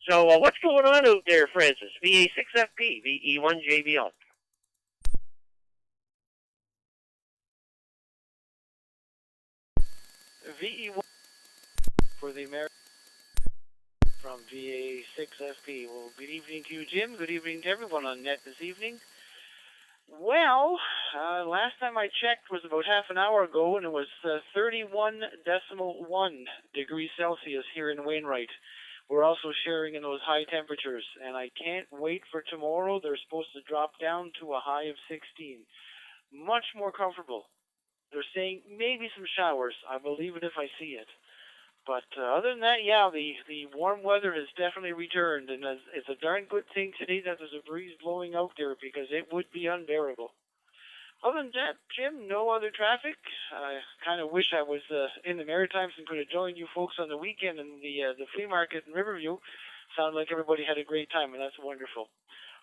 So what's going on out there, Francis? VA6FP, VE1JBL. VE1 for the American from VA6FP. Well, good evening to you, Jim. Good evening to everyone on net this evening. Well, last time I checked was about half an hour ago, and it was 31.1 degrees Celsius here in Wainwright. We're also sharing in those high temperatures, and I can't wait for tomorrow. They're supposed to drop down to a high of 16. Much more comfortable. They're saying maybe some showers. I believe it if I see it. But other than that, yeah, the warm weather has definitely returned, and it's a darn good thing today that there's a breeze blowing out there because it would be unbearable. Other than that, Jim, no other traffic. I kind of wish I was in the Maritimes and could have joined you folks on the weekend in the flea market in Riverview. Sounded like everybody had a great time, and that's wonderful.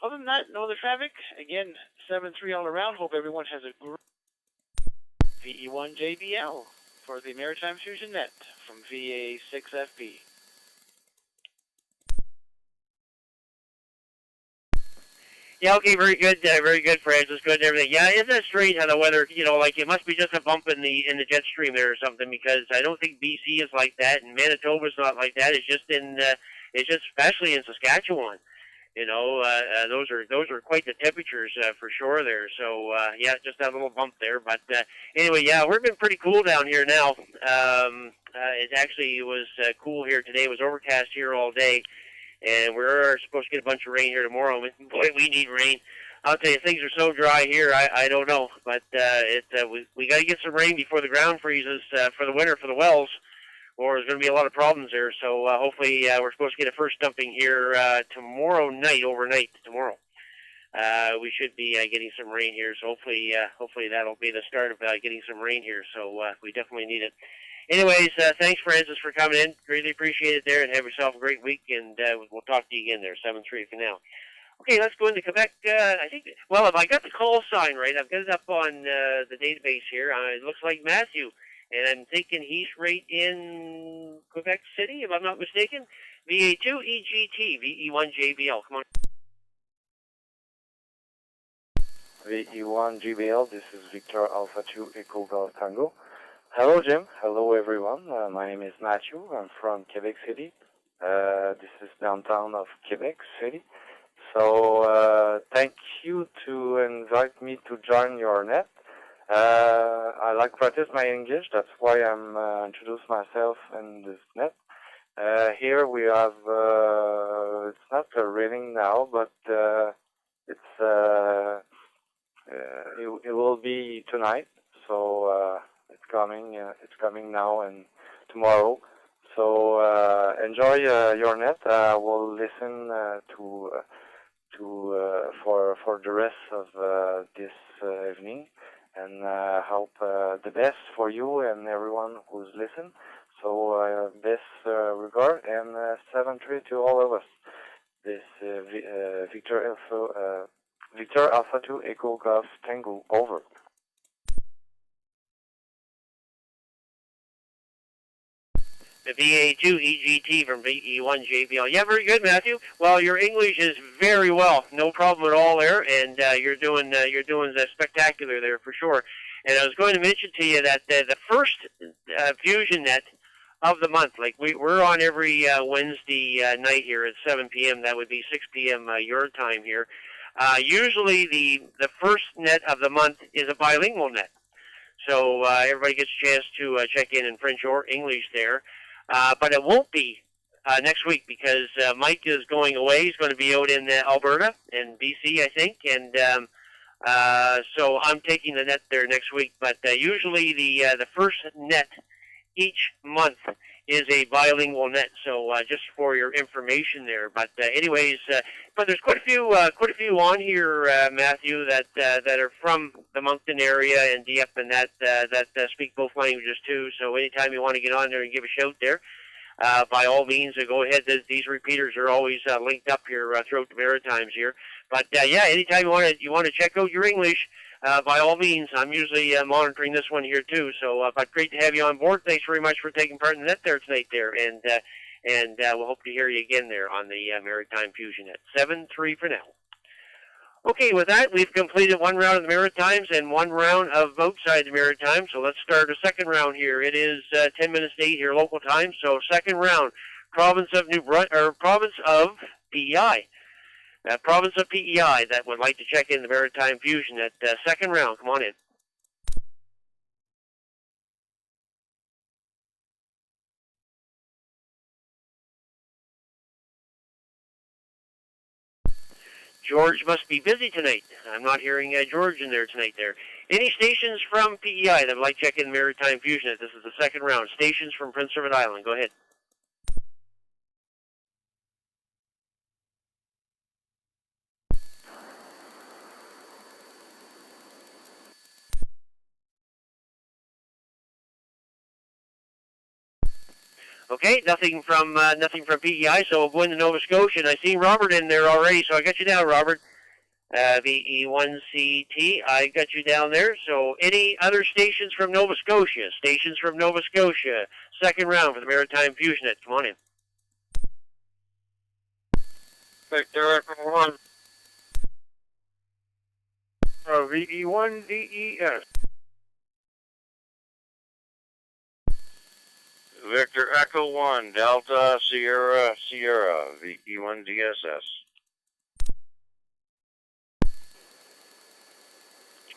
Other than that, no other traffic. Again, 7-3 all around. Hope everyone has a great VE1JBL for the Maritime Fusion Net from VA6FB. Yeah, okay, very good, Francis. Good and everything. Yeah, isn't that strange how the weather, like it must be just a bump in the jet stream there or something, because I don't think BC is like that, and Manitoba's not like that. It's just especially in Saskatchewan. Those are quite the temperatures for sure there. So yeah, just that little bump there. But anyway, yeah, we've been pretty cool down here now. It actually was cool here today. It was overcast here all day. And we're supposed to get a bunch of rain here tomorrow. Boy, we need rain. I'll tell you, things are so dry here, I don't know. But we got to get some rain before the ground freezes for the winter for the wells, or there's going to be a lot of problems there. So hopefully we're supposed to get a first dumping here tomorrow night, overnight tomorrow. We should be getting some rain here. So hopefully that'll be the start of getting some rain here. So we definitely need it. Anyways, thanks, Francis, for coming in. Greatly appreciate it there, and have yourself a great week, and we'll talk to you again there, 7-3 for now. Okay, let's go into Quebec. I think, well, if I got the call sign right, I've got it up on the database here. It looks like Matthew, and I'm thinking he's right in Quebec City, if I'm not mistaken. VA2 EGT, VE1JBL. Come on. VE1JBL, this is Victor Alpha 2 Echo Golf Tango. Hello, Jim. Hello, everyone. My name is Matthew. I'm from Quebec City. This is downtown of Quebec City. So thank you to invite me to join your net. I like practice my English. That's why I'm introduce myself in this net. Here we have, it's not raining now, but it will be tonight. So it's coming now and tomorrow. So enjoy your net. We'll listen for the rest of this evening, and hope the best for you and everyone who's listened. So best regard, and 7-3 to all of us. This Victor Alpha 2 Echo Golf Tango, over. The VA2 EGT from VE1JBL. Yeah, very good, Matthew. Well, your English is very well, no problem at all there, and you're doing spectacular there for sure. And I was going to mention to you that the first Fusion Net of the month, like we're on every Wednesday night here at 7 p.m. That would be 6 p.m. Your time here. Usually the first net of the month is a bilingual net, so everybody gets a chance to check in French or English there. But it won't be next week because Mike is going away. He's going to be out in Alberta and BC, I think, and so I'm taking the net there next week. But usually the first net each month is a bilingual net. So just for your information there. But anyways, but there's quite a few on here, Matthew, that are from the Moncton area and Dieppe and that speak both languages too. So anytime you want to get on there and give a shout there. by all means, go ahead. These repeaters are always linked up here throughout the Maritimes here. But yeah, anytime you want to check out your English, by all means. I'm usually monitoring this one here too. So, but great to have you on board. Thanks very much for taking part in the net there tonight there, and we'll hope to hear you again there on the Maritime Fusion Net. 7-3 for now. Okay, with that, we've completed one round of the Maritimes and one round of outside the Maritimes. So let's start a second round here. It is 10 minutes to 8 here local time. So second round, province of province of PEI. Province of PEI that would like to check in the Maritime Fusion at second round. Come on in. George must be busy tonight. I'm not hearing George in there tonight there. Any stations from PEI that would like to check in the Maritime Fusion? This is the second round. Stations from Prince Edward Island. Go ahead. Okay, nothing from PEI, so we'll go into Nova Scotia. And I see Robert in there already, so I got you down, Robert. VE1CT, I got you down there. So any other stations from Nova Scotia? Stations from Nova Scotia. Second round for the Maritime Fusion Net. Come on in. Victor Echo 1. VE1DES. Victor Echo 1, Delta Sierra Sierra, VE1DSS.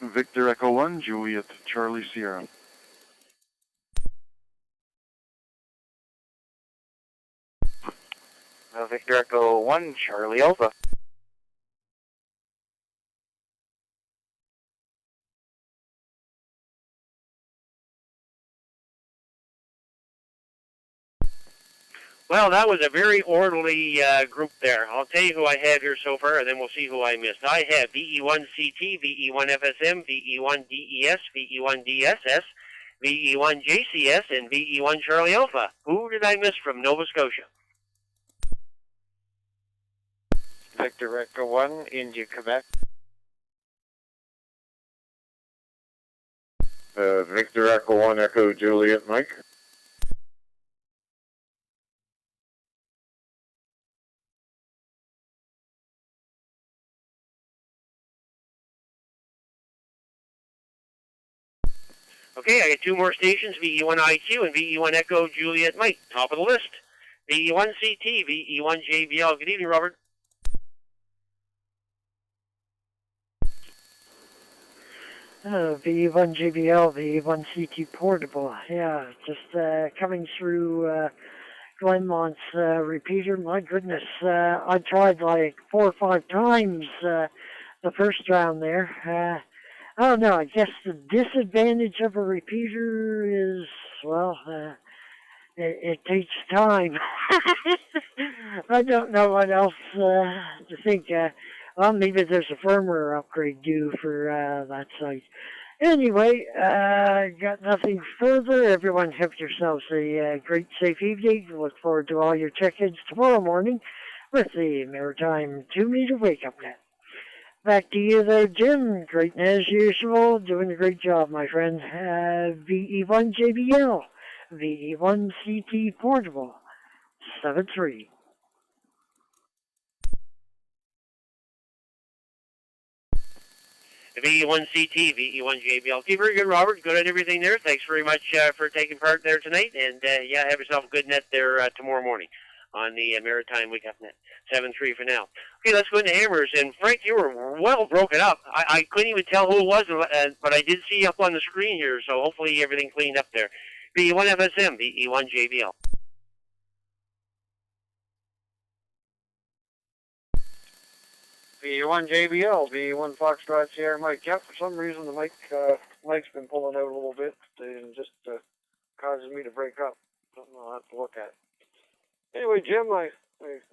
Victor Echo 1, Juliet Charlie Sierra. Victor Echo 1, Charlie Alpha. Well, that was a very orderly group there. I'll tell you who I have here so far, and then we'll see who I missed. I have VE1CT, VE1FSM, VE1DES, VE1DSS, VE1JCS, and VE1 Charlie Alpha. Who did I miss from Nova Scotia? Victor Echo 1, India, Quebec. Victor Echo 1, Echo Juliet Mike. Okay, I got two more stations, VE1IQ and VE1 Echo Juliet Mike. Top of the list. VE1CT, VE1JBL. Good evening, Robert. VE1JBL, VE1CT Portable. Yeah, just coming through Glenmont's repeater. My goodness, I tried like 4 or 5 times the first round there. I don't know, I guess the disadvantage of a repeater is, well, it takes time. I don't know what else to think. Well, maybe there's a firmware upgrade due for that site. Anyway, got nothing further. Everyone have yourselves a great, safe evening. Look forward to all your check-ins tomorrow morning with the Maritime 2-meter wake-up net. Back to you there, Jim. Great as usual. Doing a great job, my friend. VE1JBL, VE1CT Portable, 7-3. VE1CT, VE1JBL. Okay, very good, Robert. Good on everything there. Thanks very much for taking part there tonight. And, yeah, have yourself a good net there tomorrow morning on the Maritime Wake Up Net. 7-3 for now. Okay, let's go into hammers. And, Frank, you were well broken up. I couldn't even tell who it was, but I did see you up on the screen here, so hopefully everything cleaned up there. VE1FSM, VE1JBL. VE1JBL, VE1 Foxtrot Sierra Mike. Yep, for some reason the mic's been pulling out a little bit and just causes me to break up. Something I'll have to look at. Anyway, Jim, I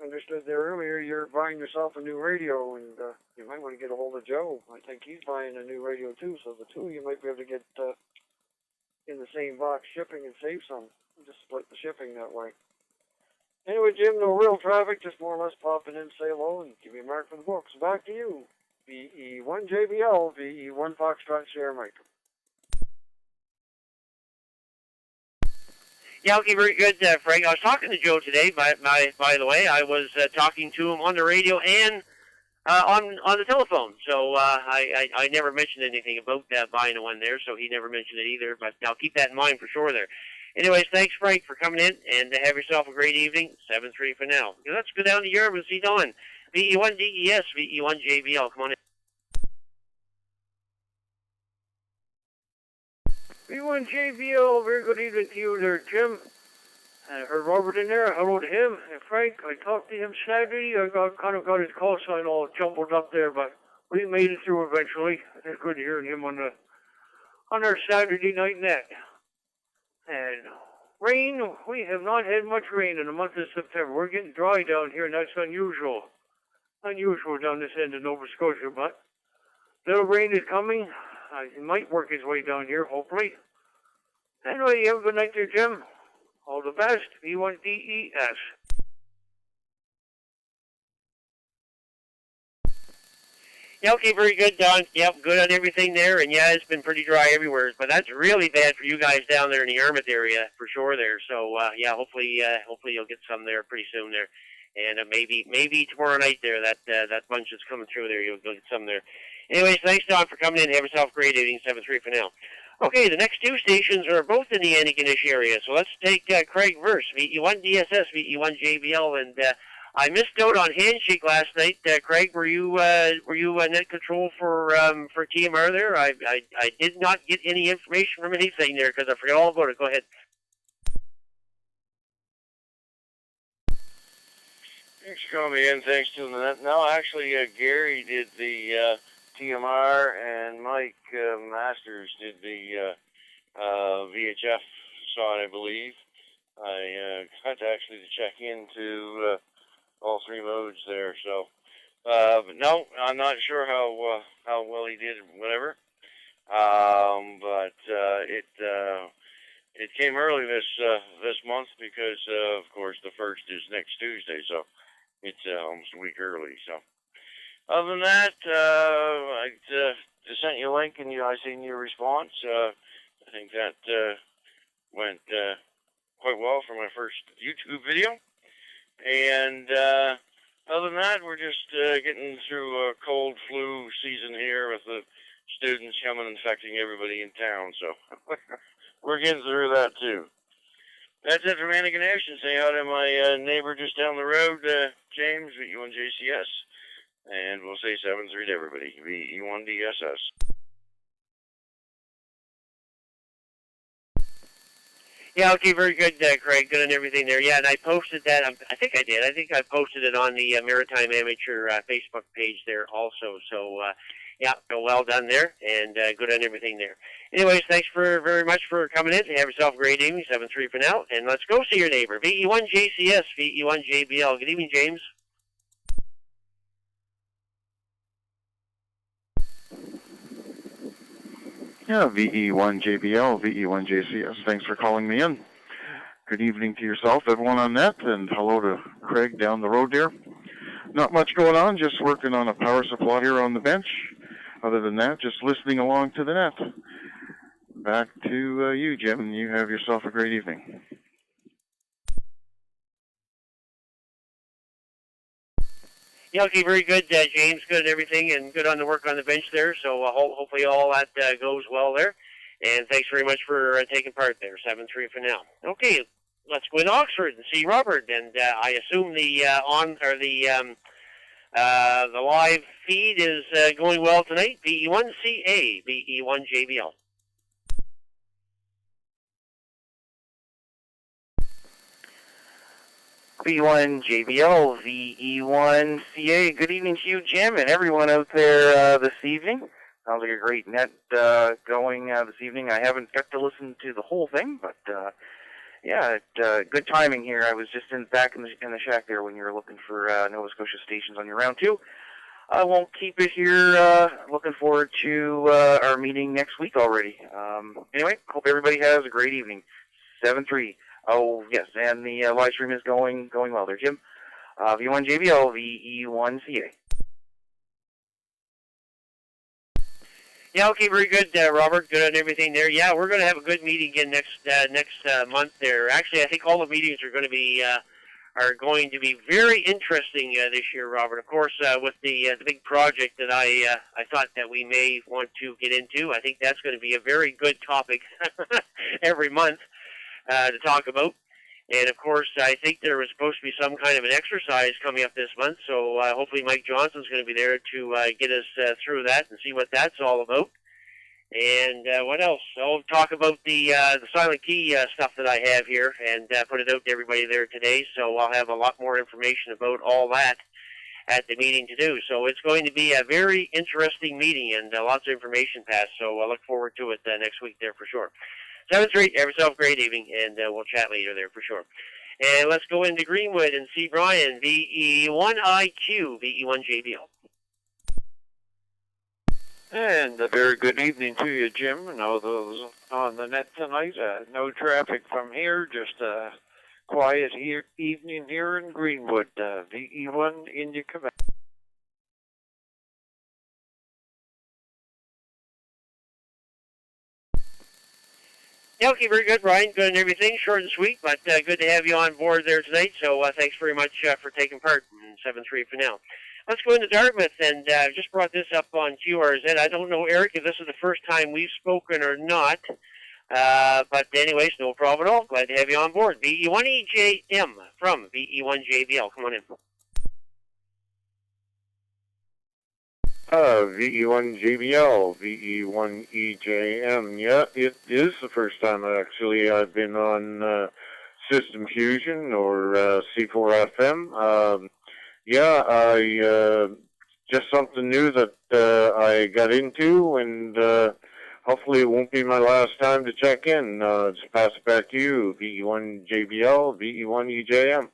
understood there earlier you're buying yourself a new radio, and you might want to get a hold of Joe. I think he's buying a new radio too, so the two of you might be able to get in the same box shipping and save some. Just split the shipping that way. Anyway, Jim, no real traffic, just more or less popping in, say hello, and give me a mark for the books. Back to you. VE1JBL, VE1 Foxtrot Sierra Mike. Yeah, okay, very good, Frank. I was talking to Joe today, by the way. I was talking to him on the radio and on the telephone. So I never mentioned anything about buying one there, so he never mentioned it either. But I'll keep that in mind for sure there. Anyways, thanks, Frank, for coming in, and have yourself a great evening. 7-3 for now. Let's go down to Europe and see Don. VE1DES, VE1JBL. Come on in. VE1JBL, very good evening to you there, Jim. I heard Robert in there. Hello to him. And Frank, I talked to him Saturday. I kind of got his call sign all jumbled up there, but we made it through eventually. It's good hearing him on our Saturday night net. And rain, we have not had much rain in the month of September. We're getting dry down here, and that's unusual. Unusual down this end of Nova Scotia, but little rain is coming. It might work his way down here, hopefully. Anyway, you have a good night there, Jim. All the best. V1DES. Yeah, okay, very good, Don. Yep, good on everything there, and yeah, it's been pretty dry everywhere, but that's really bad for you guys down there in the Yarmouth area, for sure there. So, yeah, hopefully you'll get some there pretty soon there. And maybe tomorrow night there, that bunch that's coming through there, you'll get some there. Anyways, thanks, Don, for coming in. Have yourself a great evening, 7-3 for now. Okay, the next two stations are both in the Antigonish area, so let's take Craig Verse, VE1DSS, VE1JBL, and I missed out on Handshake last night. Craig, were you net control for TMR there? I did not get any information from anything there because I forgot all about it. Go ahead. Thanks for calling me in. Thanks to the net. No, actually, Gary did the TMR, and Mike Masters did the VHF side, I believe. I had to actually check into all three modes there, so but no, I'm not sure how well he did, whatever. But it came early this month because of course the first is next Tuesday, so it's almost a week early. So other than that, I just sent you a link and I seen your response. I think that went quite well for my first YouTube video. And other than that, we're just getting through a cold flu season here with the students coming and infecting everybody in town. So we're getting through that too. That's it from Antigonish, and say hi to my neighbor just down the road, James, VE1JCS. And we'll say 7-3 to everybody, VE1DSS. Yeah, okay, very good, Craig. Good on everything there. Yeah, and I posted that. I think I did. I think I posted it on the Maritime Amateur Facebook page there also. So, yeah, well done there, and good on everything there. Anyways, thanks very much for coming in. Have yourself a great evening, 7-3 for now, and let's go see your neighbor, VE1JCS, VE1JBL. Good evening, James. Yeah, VE1JBL, VE1JCS. Thanks for calling me in. Good evening to yourself, everyone on net, and hello to Craig down the road there. Not much going on, just working on a power supply here on the bench. Other than that, just listening along to the net. Back to you, Jim. You have yourself a great evening. Yeah, okay, very good, James. Good at everything, and good on the work on the bench there. So hopefully all that goes well there. And thanks very much for taking part there. 7-3 for now. Okay, let's go in Oxford and see Robert. And I assume the live feed is going well tonight. VE1CA, VE1JBL. V1JBL, VE1CA. Good evening to you, Jim, and everyone out there this evening. Sounds like a great net going this evening. I haven't got to listen to the whole thing, but yeah, good timing here. I was just back in the shack there when you were looking for Nova Scotia stations on your round two. I won't keep it here. Looking forward to our meeting next week already. Anyway, hope everybody has a great evening. 7-3. Oh, yes, and the live stream is going well there, Jim. V1JBL, VE1CA. Yeah, okay, very good, Robert. Good on everything there. Yeah, we're going to have a good meeting again next month there. Actually, I think all the meetings are going to be very interesting this year, Robert. Of course, with the big project that I thought that we may want to get into, I think that's going to be a very good topic every month to talk about. And of course, I think there was supposed to be some kind of an exercise coming up this month, so hopefully Mike Johnson's going to be there to get us through that and see what that's all about. And what else? I'll talk about the silent key stuff that I have here and put it out to everybody there today, so I'll have a lot more information about all that at the meeting to do. So it's going to be a very interesting meeting and lots of information passed, so I look forward to it next week there for sure. 7-3, have yourself a great evening, and we'll chat later there for sure. And let's go into Greenwood and see Brian, VE1IQ, VE1JBL. And a very good evening to you, Jim, and all those on the net tonight. No traffic from here, just a quiet evening here in Greenwood. VE1 in your command. Yeah, okay, very good, Brian. Good and everything, short and sweet, but good to have you on board there tonight. So thanks very much for taking part in 7-3 for now. Let's go into Dartmouth, and just brought this up on QRZ. I don't know, Eric, if this is the first time we've spoken or not, but anyways, no problem at all. Glad to have you on board. VE1EJM from VE1JBL. Come on in. VE1JBL, VE1EJM. Yeah, it is the first time actually I've been on System Fusion or C4FM. Yeah, I just something new that I got into, and hopefully it won't be my last time to check in. Just pass it back to you, VE1JBL, VE1EJM.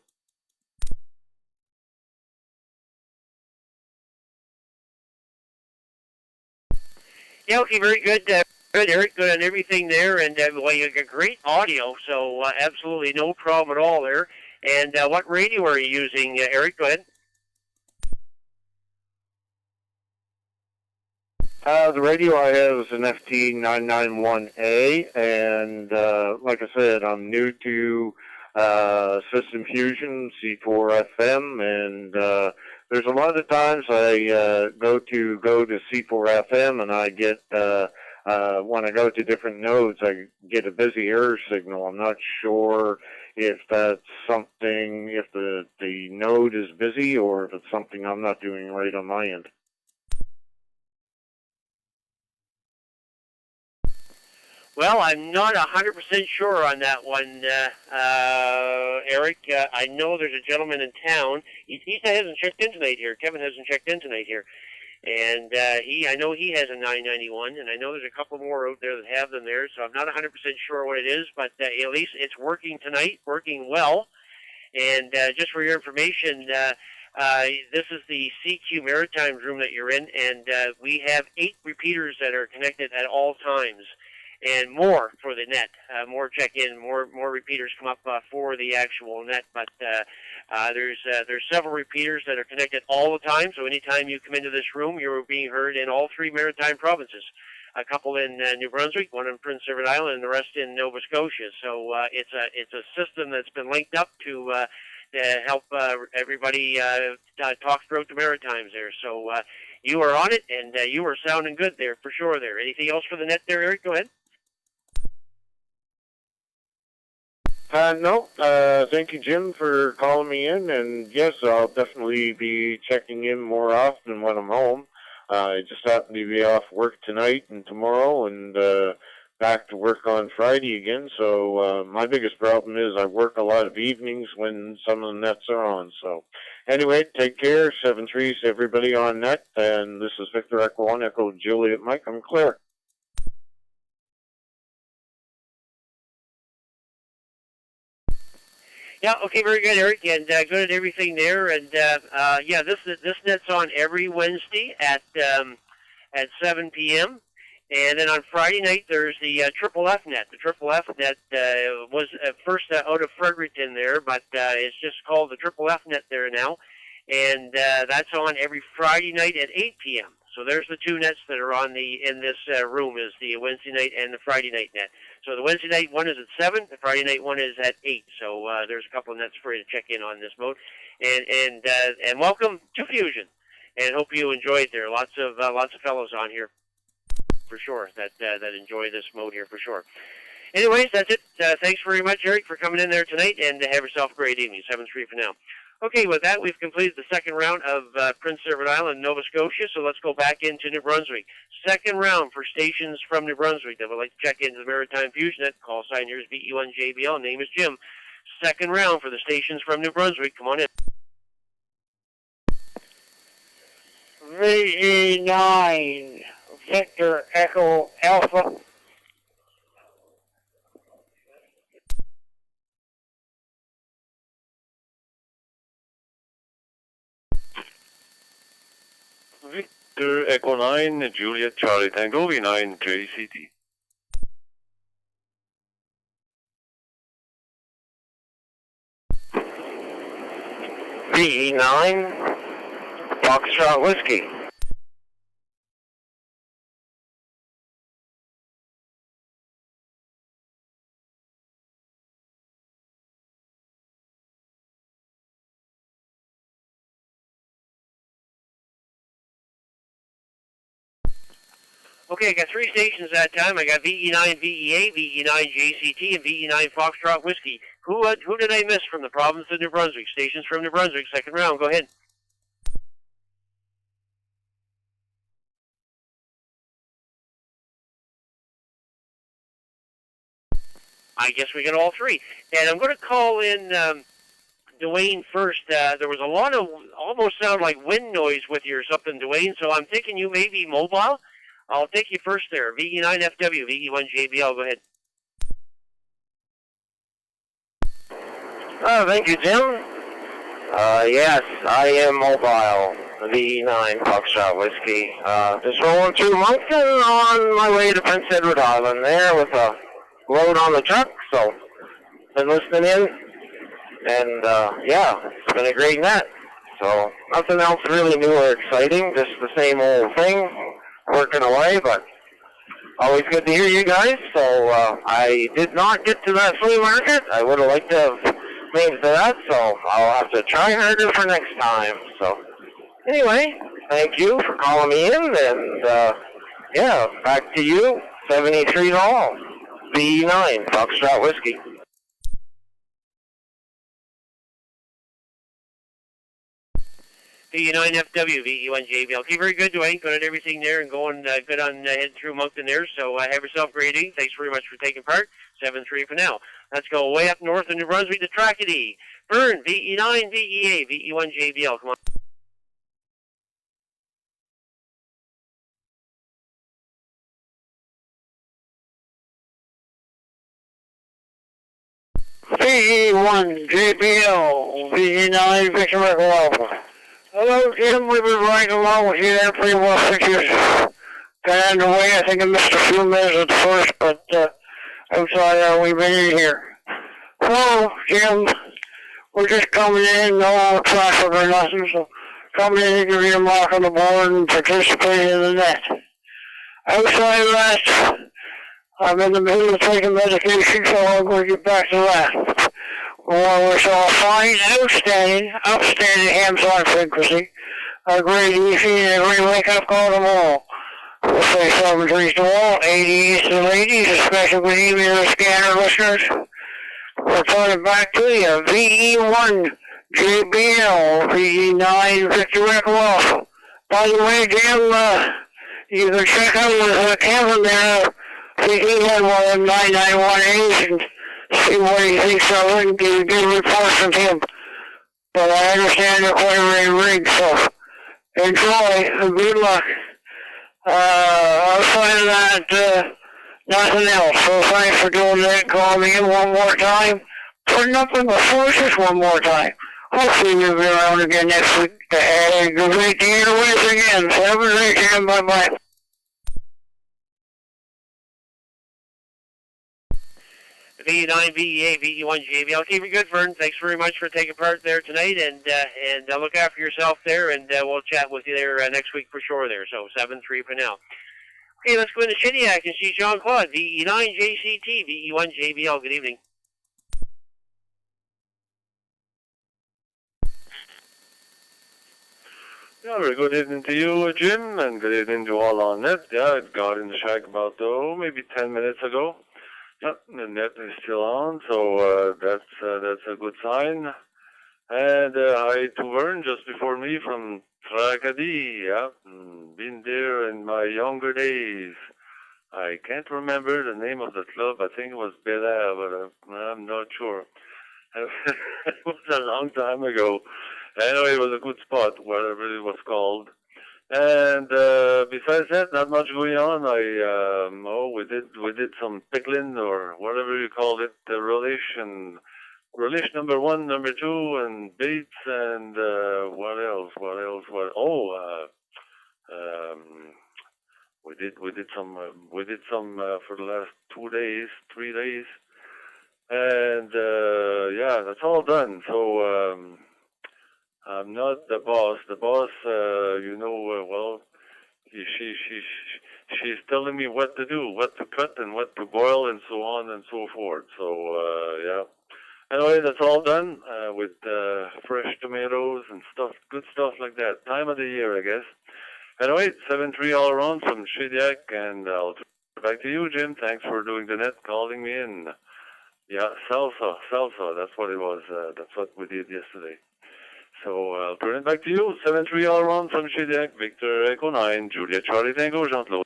Yeah, okay, very good. Good, Eric. Good on everything there, and well, you got great audio, so absolutely no problem at all there. And what radio are you using, Eric? Go ahead. The radio I have is an FT991A, and like I said, I'm new to System Fusion, C4FM, and there's a lot of times I go to C4FM, and I get when I go to different nodes, I get a busy error signal. I'm not sure if that's something, if the node is busy, or if it's something I'm not doing right on my end. Well, I'm not 100% sure on that one, Eric. I know there's a gentleman in town. He hasn't checked in tonight here. Kevin hasn't checked in tonight here. And I know he has a 991, and I know there's a couple more out there that have them there, so I'm not 100% sure what it is, but at least it's working tonight, working well. And just for your information, this is the CQ Maritime room that you're in, and we have 8 repeaters that are connected at all times. And more for the net, more check-in, more repeaters come up for the actual net. But there's several repeaters that are connected all the time. So anytime you come into this room, you're being heard in all 3 maritime provinces. A couple in New Brunswick, one in Prince Edward Island, and the rest in Nova Scotia. So it's a system that's been linked up to help everybody talk throughout the Maritimes there. So you are on it, and you are sounding good there for sure. There. Anything else for the net there, Eric? Go ahead. No, thank you, Jim, for calling me in, and yes, I'll definitely be checking in more often when I'm home. I just happen to be off work tonight and tomorrow, and back to work on Friday again, so my biggest problem is I work a lot of evenings when some of the nets are on. So anyway, take care, 7-3 to everybody on net, and this is Victor Echo 1, Echo Juliet Mike. I'm clear. Yeah, okay, very good, Eric, and good at everything there. And yeah, this net's on every Wednesday at 7 p.m. And then on Friday night, there's the Triple F Net. The Triple F Net was first out of Fredericton there, but it's just called the Triple F Net there now. And that's on every Friday night at 8 p.m. So there's the two nets that are on in this room, is the Wednesday night and the Friday night net. So the Wednesday night one is at 7, the Friday night one is at 8. So there's a couple of nets for you to check in on this mode. And welcome to Fusion. And hope you enjoyed there. Lots of fellows on here for sure that enjoy this mode here for sure. Anyways, that's it. Thanks very much, Eric, for coming in there tonight, and have yourself a great evening. 7-3 for now. Okay, with that, we've completed the second round of Prince Edward Island, Nova Scotia, so let's go back into New Brunswick. Second round for stations from New Brunswick that would like to check into the Maritime Fusion Net. Call sign here is VE1JBL. Name is Jim. Second round for the stations from New Brunswick. Come on in. VE9, Victor Echo Alpha. Victor Echo 9, Juliet Charlie Tango, V9 JCT. VE9, Foxtrot Whiskey. Okay, I got 3 stations that time. I got VE9 VEA, VE9 JCT, and VE9 Foxtrot Whiskey. Who did I miss from the province of New Brunswick? Stations from New Brunswick, second round. Go ahead. I guess we got all 3. And I'm going to call in Dwayne first. There was a lot of, almost sound like wind noise with yours up in Dwayne, so I'm thinking you may be mobile. I'll take you first there. VE9FW, VE1JBL, go ahead. Thank you, Jim. Yes, I am mobile. VE9 Foxtrot Whiskey. Just rolling through Moncton on my way to Prince Edward Island there with a load on the truck, so been listening in. And, yeah, it's been a great net. So, nothing else really new or exciting, just the same old thing. Working away, but always good to hear you guys. So I did not get to that flea market. I would have liked to have made it to that, so I'll have to try harder for next time. So anyway, thank you for calling me in, and yeah, back to you. 73 all. VE9 Foxtrot Whiskey. VE9FW, VE1JBL. Okay, very good, Dwayne. Good at everything there and going good on heading through Moncton there. So have yourself a great evening. Thanks very much for taking part. 7-3 for now. Let's go way up north in New Brunswick to Tracadie. Bern, VE9, VEA, VE1JBL. Come on. VE1JBL, VE9 Victor Echo Alpha. Hello, Jim. We've been riding along with you there pretty well 6 years. Got underway. I think I missed a few minutes at first, but outside we've been in here. Hello, Jim. We're just coming in, no traffic or nothing, so coming in to give you a mark on the board and participating in the net. Outside of that, I'm in the middle of taking medication, so I'm going to get back to that. Well, we saw a fine, upstanding hands-on frequency, a great evening, and a great wake-up call tomorrow. We'll say 7-3 to all, 88 to the ladies, especially good evening to the scanner listeners. We'll turn it back to you. VE1 JBL, VE9 Victor Echo Alpha. By the way, Jim, you can check out with Kevin there. I think he had one of them 991As and see what he thinks of it and get a good report from him. But I understand they're quite very rigged, so enjoy and good luck. Outside of that, nothing else. So thanks for doing that. Call me in one more time. Putting up in the forces one more time. Hopefully we'll be around again next week. And great to hear the ways again. 7-3, bye-bye. V9, VEA, VE1, JBL. Keep it good, Vern. Thanks very much for taking part there tonight, and look after yourself there, and we'll chat with you there next week for sure there. So 7-3 for now. Okay, let's go into Shediac and see Jean-Claude, VE9, JCT, VE1, JBL. Good evening. Yeah, very good evening to you, Jim, and good evening to all on net. Yeah, I got in the shack about, maybe 10 minutes ago. Yep, the net is still on, so that's a good sign. And hi to Vern just before me from Tracadie. Yeah, been there in my younger days. I can't remember the name of the club. I think it was Bel Air, but I'm not sure. It was a long time ago. Anyway, it was a good spot, whatever it was called. And besides that, not much going on. We did some pickling or whatever you call it, the relish number 1, number 2, and baits, and what else? We did some for the last 2 days, 3 days, and yeah, that's all done. So I'm not the boss. The boss, well, she's telling me what to do, what to cut, and what to boil, and so on and so forth. So yeah. Anyway, that's all done with fresh tomatoes and stuff, good stuff like that. Time of the year, I guess. Anyway, 7-3 all around from Shediac, and I'll turn it back to you, Jim. Thanks for doing the net, calling me in. Yeah, salsa, that's what it was. That's what we did yesterday. So I'll turn it back to you. 7-3 all around from Shediac, Victor Echo 9, Juliet Charlie Tango, Jean-Claude.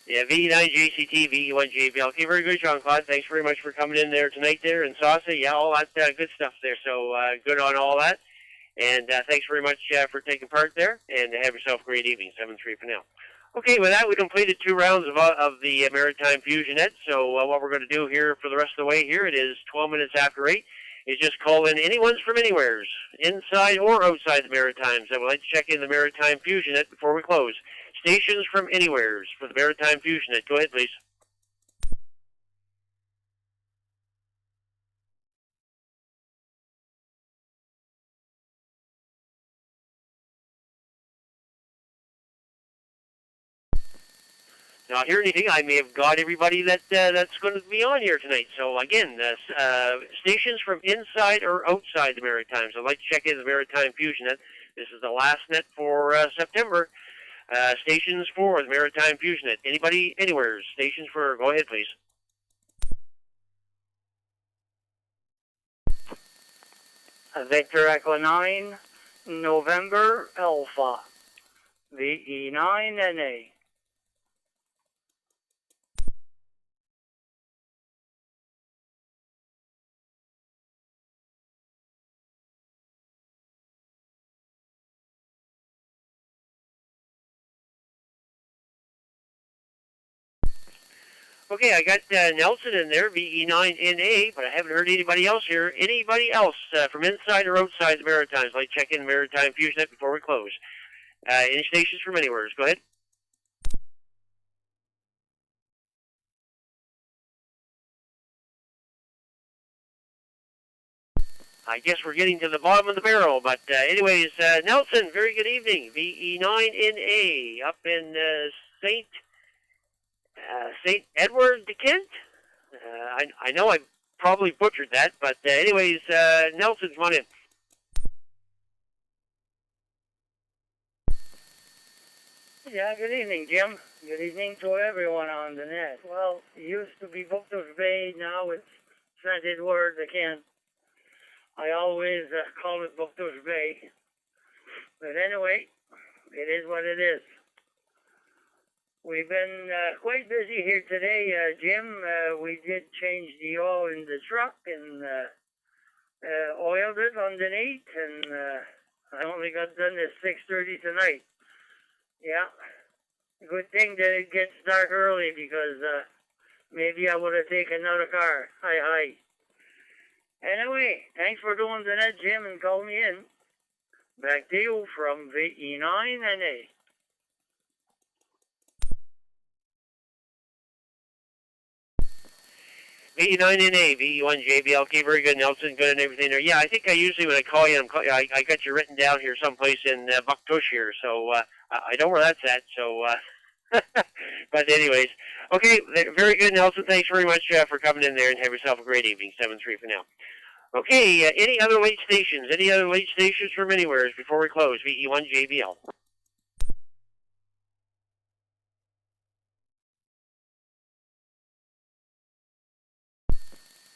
Yeah, VE9, JCT, VE1, JBL. Okay, very good, Jean-Claude. Thanks very much for coming in there tonight there, and Saucy. Yeah, all that good stuff there. So good on all that. And thanks very much for taking part there, and have yourself a great evening. 7-3 for now. Okay, with that, we completed 2 rounds of the Maritime Fusion Net. So what we're going to do here for the rest of the way here, it is 12 minutes after 8, is just call in anyone's from anywheres, inside or outside the Maritimes. I would like to check in the Maritime Fusion Net before we close. Stations from anywheres for the Maritime Fusion Net. Go ahead, please. Not hear anything. I may have got everybody that's going to be on here tonight. So again, stations from inside or outside the Maritimes. I'd like to check in the Maritime Fusion Net. This is the last net for September. Stations for the Maritime Fusion Net. Anybody, anywhere? Stations for. Go ahead, please. Victor Echo 9, November Alpha, VE9NA. Okay, I got Nelson in there, VE9NA, but I haven't heard anybody else here. Anybody else from inside or outside the Maritimes? I'd like to check in the Maritime Fusion Net before we close. Any stations from anywhere? Go ahead. I guess we're getting to the bottom of the barrel, but anyways, Nelson, very good evening. VE9NA up in St. Edward de Kent. I know I probably butchered that, but anyways, Nelson, come on in. Yeah, good evening, Jim. Good evening to everyone on the net. Well, it used to be Booker's Bay, now it's St. Edward de Kent. I always call it Booker's Bay. But anyway, it is what it is. We've been quite busy here today, Jim. We did change the oil in the truck and oiled it underneath, and I only got done at 6:30 tonight. Yeah, good thing that it gets dark early, because maybe I would have taken another car. Hi. Anyway, thanks for doing the net, Jim, and call me in. Back to you from VE9NA. VE9NA, VE1JBL. Okay, very good, Nelson. Good and everything there. Yeah, I think I usually, when I call you, I got you written down here someplace in Bucktush here, so I know where that's at, so... but anyways, okay, very good, Nelson. Thanks very much for coming in there, and have yourself a great evening. 7-3 for now. Okay, any other late stations? Any other late stations from anywhere before we close? VE1JBL.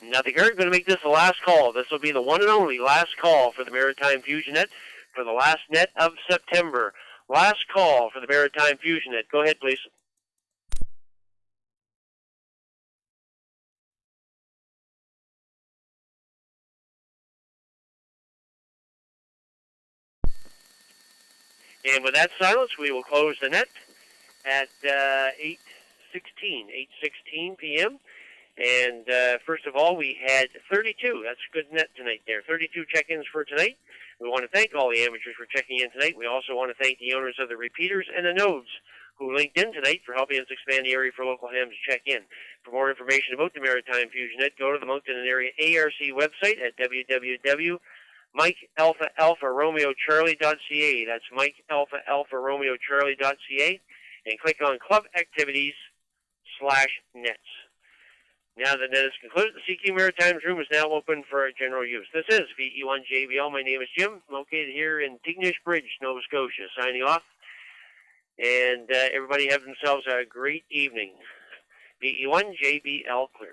Nothing heard. Going to make this the last call. This will be the one and only last call for the Maritime Fusion Net for the last net of September. Last call for the Maritime Fusion Net. Go ahead, please. And with that silence, we will close the net at 8:16 p.m. And first of all, we had 32. That's a good net tonight there. 32 check-ins for tonight. We want to thank all the amateurs for checking in tonight. We also want to thank the owners of the repeaters and the nodes who linked in tonight for helping us expand the area for local hams to check in. For more information about the Maritime Fusion Net, go to the Moncton and Area ARC website at www.MikeAlphaAlphaRomeoCharlie.ca. That's MikeAlphaAlphaRomeoCharlie.ca, and click on Club Activities/Nets. Now the net is concluded. The CQ Maritime Room is now open for general use. This is VE1JBL. My name is Jim, located here in Tignish Bridge, Nova Scotia. Signing off. And everybody have themselves a great evening. VE1JBL clear.